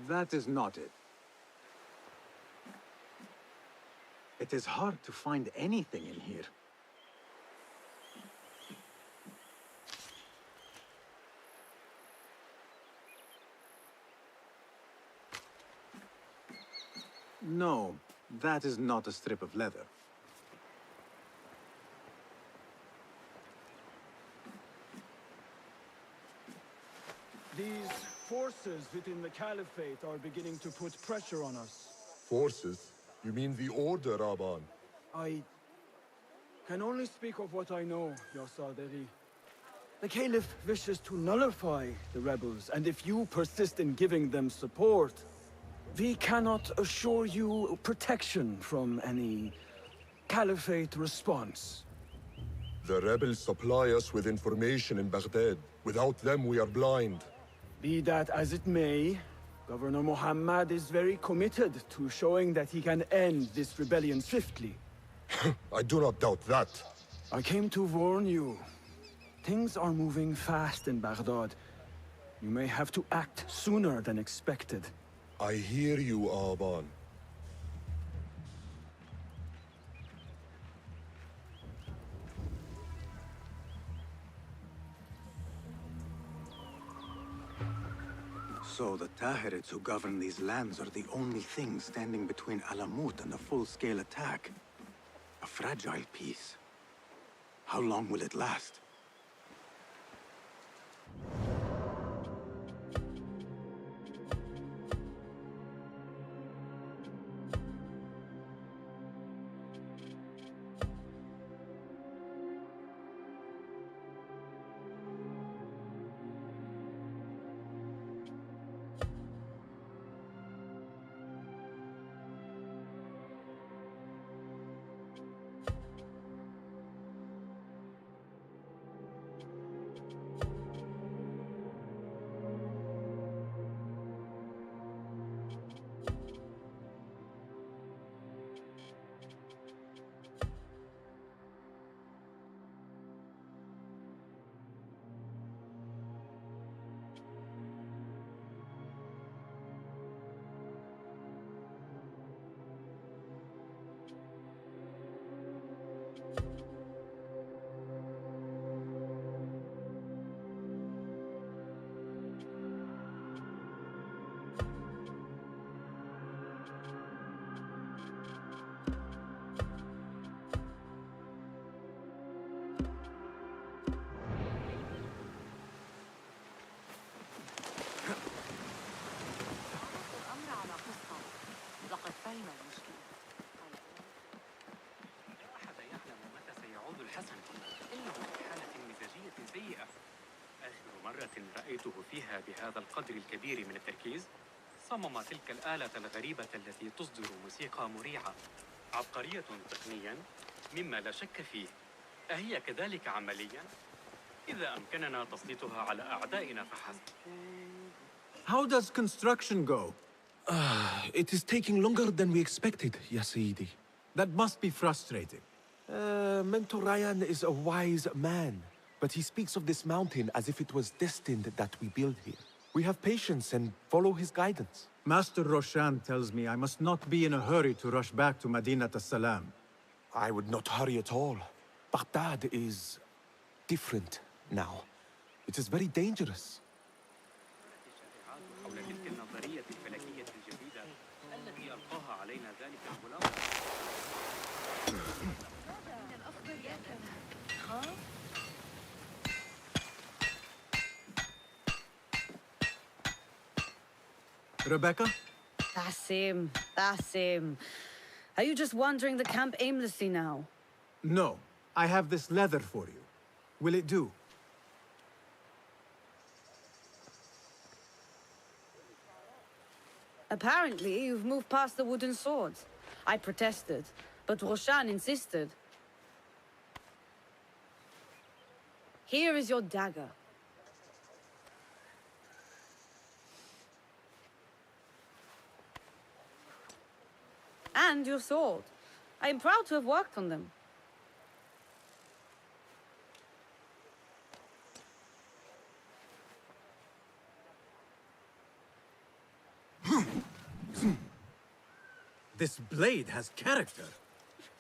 That is not it. It is hard to find anything in here. No, that is not a strip of leather. These forces within the Caliphate are beginning to put pressure on us. Forces? You mean the Order, Aban? I can only speak of what I know, Ya Saderi. The Caliph wishes to nullify the rebels, and if you persist in giving them support, we cannot assure you protection from any Caliphate response. The rebels supply us with information in Baghdad. Without them, we are blind. Be that as it may, Governor Muhammad is very committed to showing that he can end this rebellion swiftly. I do not doubt that. I came to warn you. Things are moving fast in Baghdad. You may have to act sooner than expected. I hear you, Aban. So the Tahirids who govern these lands are the only thing standing between Alamut and a full-scale attack. A fragile peace. How long will it last? رأيته فيها بهذا القدر الكبير من التركيز؟ صمم تلك الآلة الغريبة التي تصدر موسيقى مريعة، عبقرية تقنياً مما لا شك فيه. أهي كذلك عملياً؟ إذا أمكننا تسليطها على أعدائنا فحسب. How does construction go? It is taking longer than we expected, Ya Sayyidi. That must be frustrating. Mentor Ryan is a wise man, but he speaks of this mountain as if it was destined that we build here. We have patience and follow his guidance. Master Roshan tells me I must not be in a hurry to rush back to Madinat as-Salam. I would not hurry at all. Baghdad is different now. It is very dangerous. Rebecca? That's him. That's him. Are you just wandering the camp aimlessly now? No. I have this leather for you. Will it do? Apparently, you've moved past the wooden swords. I protested, but Roshan insisted. Here is your dagger. And your sword. I am proud to have worked on them. This blade has character.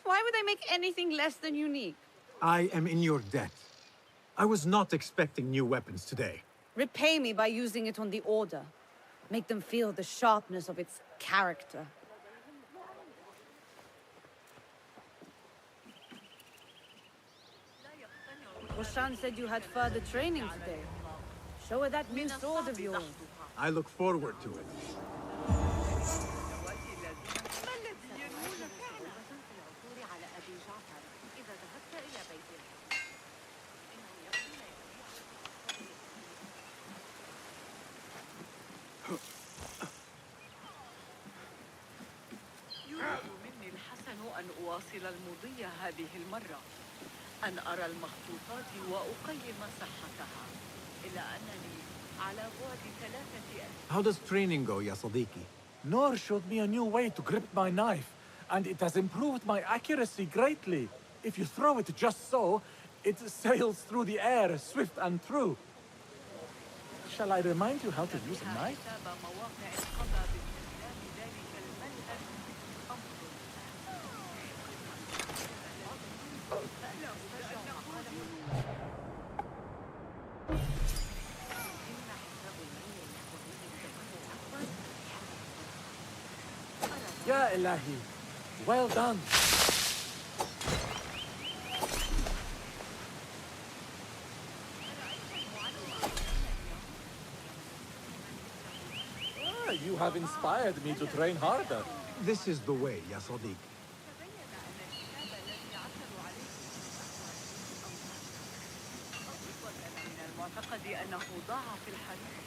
Why would I make anything less than unique? I am in your debt. I was not expecting new weapons today. Repay me by using it on the Order. Make them feel the sharpness of its character. Roshan said you had further training today. Show her that new sword of yours. I look forward to it. يريد مني الحسن أن أواصل المضي هذه المرة، أن أرى المخطوطات وأقيم صحتها، إلا أنني على بعد 3,000. How does training go, Ya Sadiqi? Noor showed me a new way to grip my knife, and it has improved my accuracy greatly. If you throw it just so, it sails through the air, swift and true. Shall I remind you how to use a knife? Ya Ilahi, well done. You have inspired me to train harder. This is the way, Ya Sadiq. المعتقد أنه ضاع في الحريق.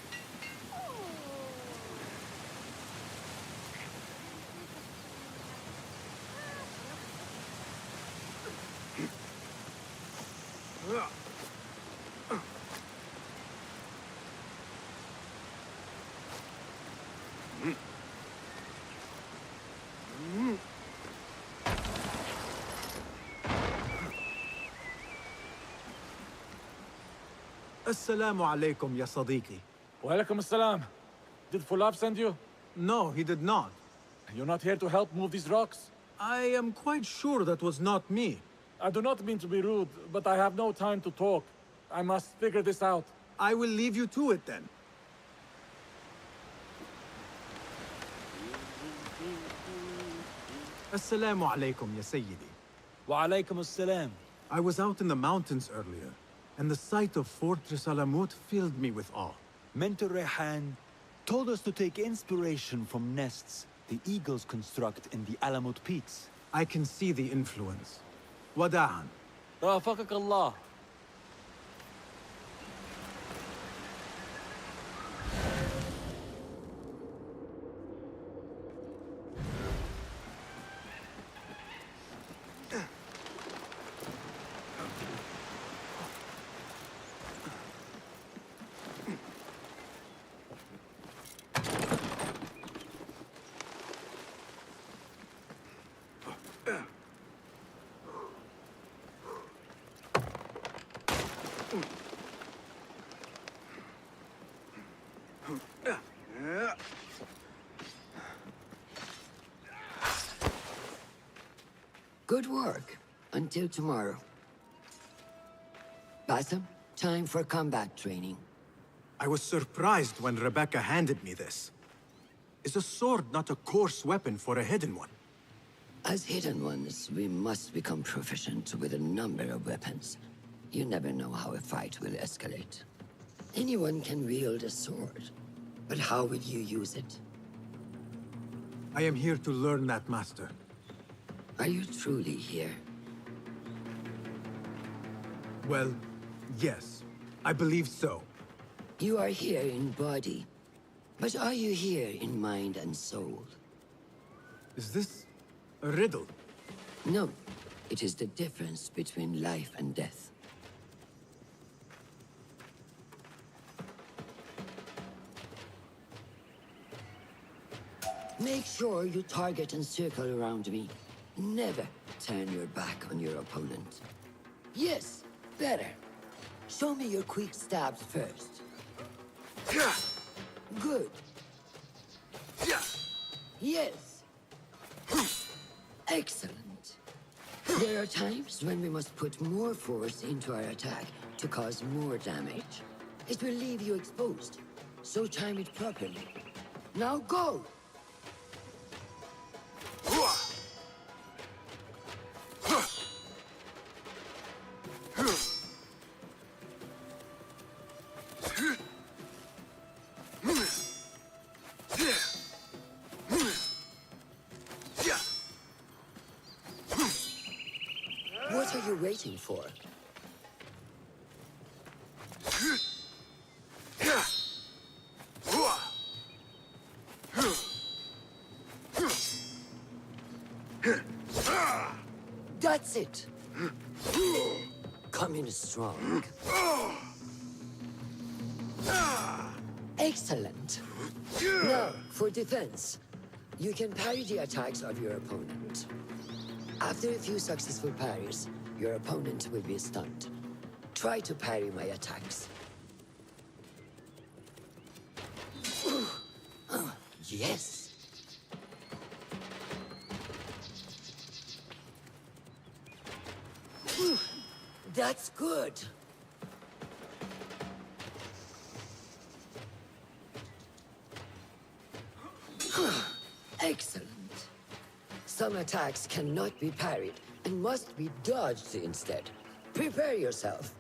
Assalamu alaikum, Ya Sadiqi. Walaikum assalam. Did Fulab send you? No, he did not. You're not here to help move these rocks? I am quite sure that was not me. I do not mean to be rude, but I have no time to talk. I must figure this out. I will leave you to it then. Assalamu alaikum, Ya Sayyidi. Wa alaikum assalam. I was out in the mountains earlier, and the sight of Fortress Alamut filled me with awe. Mentor Rehan told us to take inspiration from nests the eagles construct in the Alamut peaks. I can see the influence. Wada'an. Rafaqak Allah. Good work. Until tomorrow. Bassam, time for combat training. I was surprised when Rebecca handed me this. Is a sword not a coarse weapon for a hidden one? As hidden ones, we must become proficient with a number of weapons. You never know how a fight will escalate. Anyone can wield a sword, but how would you use it? I am here to learn that, Master. Are you truly here? Well, yes. I believe so. You are here in body, but are you here in mind and soul? Is this a riddle? No. It is the difference between life and death. Make sure you target and circle around me. Never turn your back on your opponent. Yes, better. Show me your quick stabs first. Good. Yes. Excellent. There are times when we must put more force into our attack to cause more damage. It will leave you exposed, so time it properly. Now go! What are you waiting for? That's it. Come in strong. Excellent. Now, for defense, you can parry the attacks of your opponent. After a few successful parries, your opponent will be stunned. Try to parry my attacks. Yes. That's good. Excellent. Some attacks cannot be parried and must be dodged instead. Prepare yourself.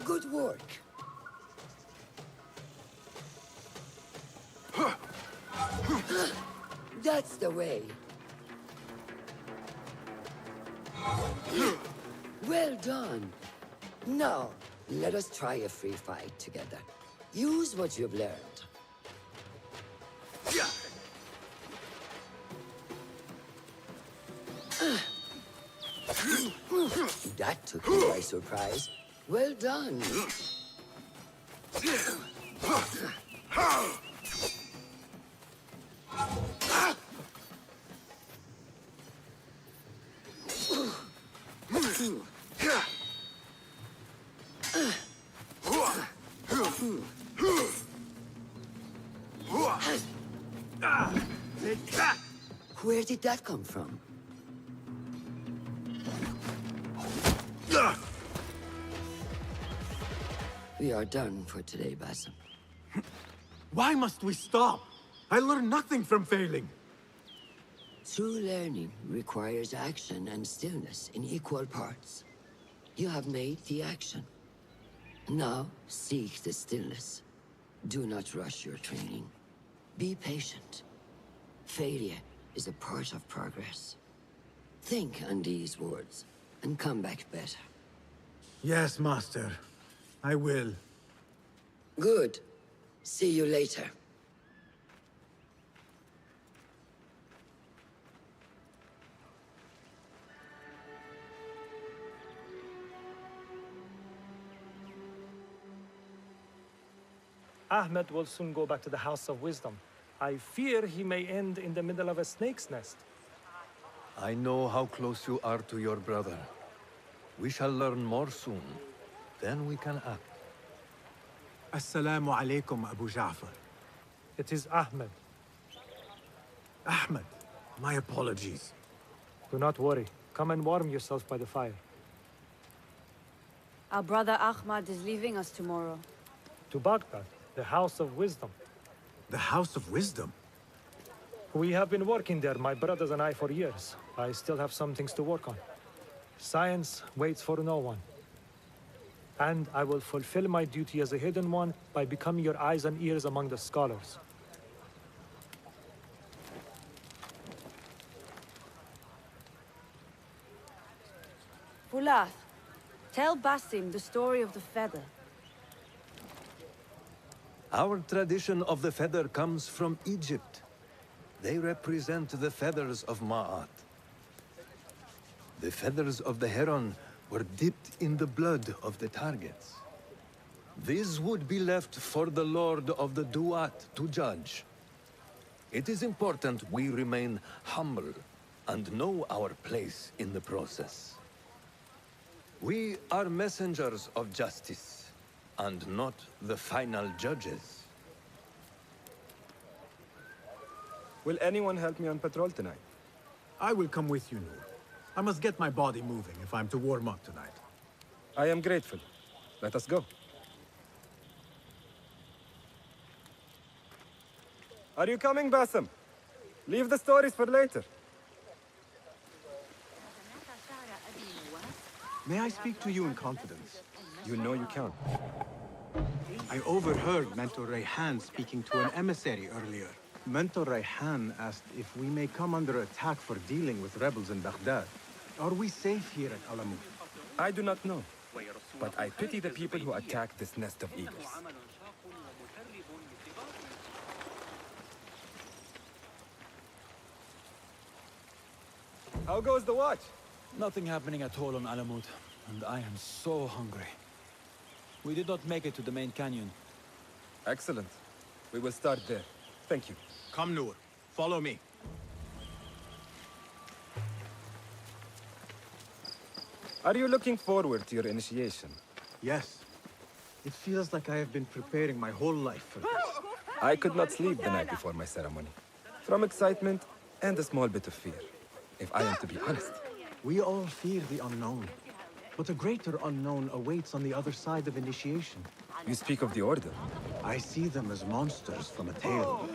Good work. That's the way. Well done. Now, let us try a free fight together. Use what you've learned. That took me by surprise. Well done. Where did that come from? We are done for today, Bassam. Why must we stop? I learned nothing from failing. True learning requires action and stillness in equal parts. You have made the action. Now, seek the stillness. Do not rush your training. Be patient. Failure is a part of progress. Think on these words, and come back better. Yes, Master. I will. Good. See you later. Ahmed will soon go back to the House of Wisdom. I fear he may end in the middle of a snake's nest. I know how close you are to your brother. We shall learn more soon. Then we can act. Assalamu alaikum, Abu Ja'far. It is Ahmed. Ahmed, my apologies. Do not worry. Come and warm yourself by the fire. Our brother Ahmad is leaving us tomorrow. To Baghdad, the House of Wisdom. The House of Wisdom? We have been working there, my brothers and I, for years. I still have some things to work on. Science waits for no one. And I will fulfill my duty as a hidden one by becoming your eyes and ears among the scholars. Fulath, tell Basim the story of the feather. Our tradition of the feather comes from Egypt. They represent the feathers of Ma'at. The feathers of the heron were dipped in the blood of the targets. These would be left for the Lord of the Duat to judge. It is important we remain humble and know our place in the process. We are messengers of justice, and not the final judges. Will anyone help me on patrol tonight? I will come with you, Noor. I must get my body moving if I'm to warm up tonight. I am grateful. Let us go. Are you coming, Basim? Leave the stories for later. May I speak to you in confidence? You know you can. I overheard Mentor Rayhan speaking to an emissary earlier. Mentor Rayhan asked if we may come under attack for dealing with rebels in Baghdad. Are we safe here at Alamut? I do not know, but I pity the people who attack this nest of eagles. How goes the watch? Nothing happening at all on Alamut, and I am so hungry. We did not make it to the main canyon. Excellent. We will start there. Thank you. Come, Noor. Follow me. Are you looking forward to your initiation? Yes. It feels like I have been preparing my whole life for this. I could not sleep the night before my ceremony. From excitement and a small bit of fear, if I am to be honest. We all fear the unknown. But a greater unknown awaits on the other side of initiation. You speak of the Order. I see them as monsters from a tale.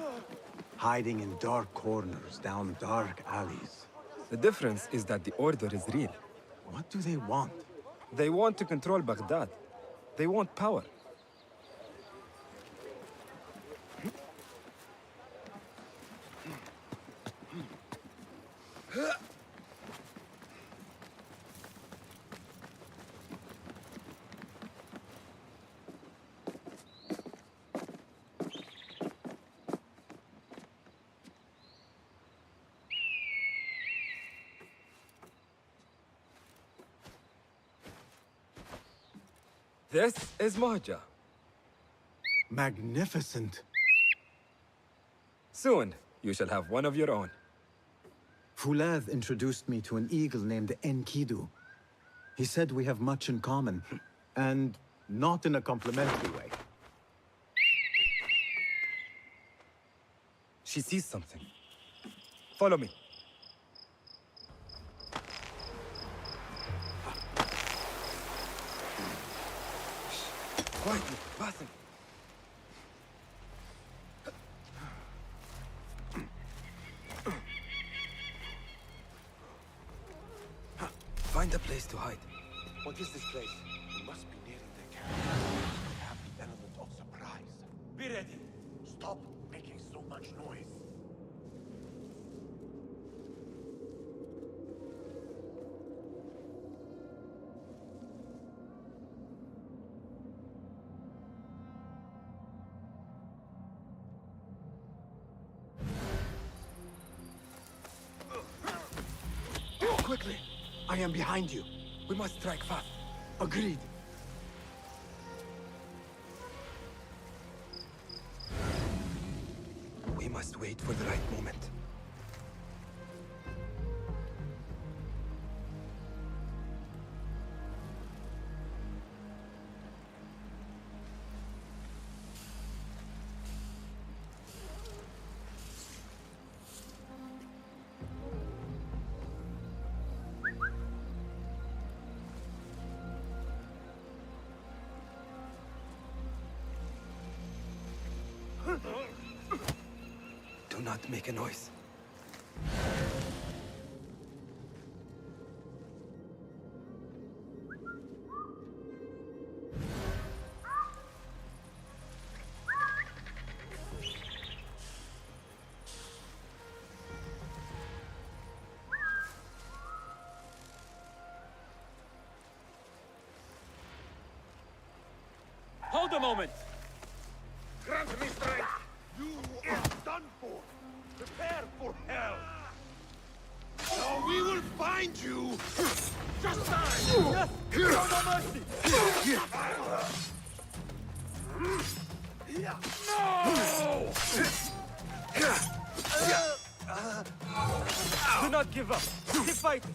Hiding in dark corners, down dark alleys. The difference is that the Order is real. What do they want? They want to control Baghdad. They want power. This is Mahja. Magnificent. Soon, you shall have one of your own. Fulath introduced me to an eagle named Enkidu. He said we have much in common, and not in a complimentary way. She sees something. Follow me. Quietly, Basim. Find a place to hide. What is this place? We must be nearing the camp. We have the element of surprise. Be ready. Stop making so much noise. Quickly! I am behind you. We must strike fast. Agreed. We must wait for the right moment. Do not make a noise. Hold a moment! Grant me strength! You are done for! Prepare for hell! Now we will find you! Just time! Yes! Show no mercy! No! Do not give up! Keep fighting!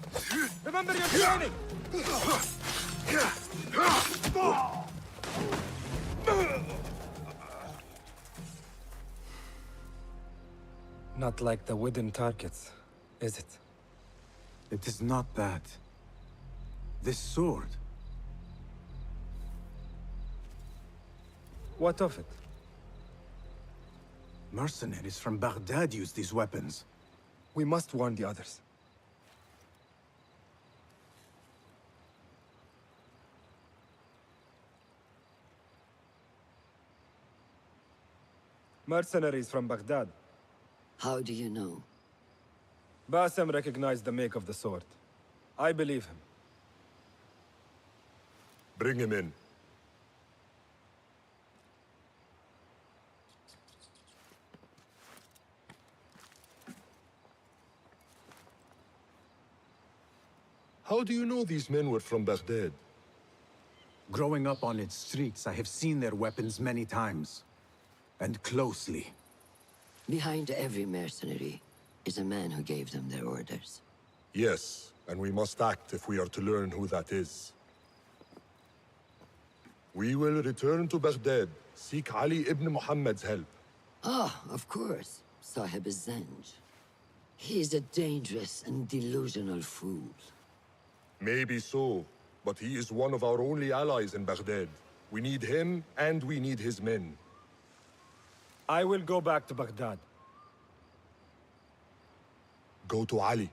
Remember your training! Not like the wooden targets, is it? It is not that. This sword. What of it? Mercenaries from Baghdad use these weapons. We must warn the others. Mercenaries from Baghdad. How do you know? Bassem recognized the make of the sword. I believe him. Bring him in. How do you know these men were from Baghdad? Growing up on its streets, I have seen their weapons many times. And closely. Behind every mercenary is a man who gave them their orders. Yes, and we must act if we are to learn who that is. We will return to Baghdad, seek Ali ibn Muhammad's help. Ah, of course. Sahib Zanj. He's a dangerous and delusional fool. Maybe so, but he is one of our only allies in Baghdad. We need him, and we need his men. I will go back to Baghdad. Go to Ali.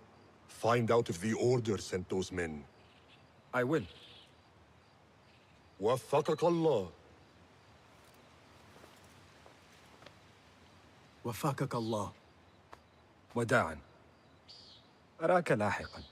Find out if the Order sent those men. I will. وفقك الله. وفقك الله. وداعا. أراك لاحقا.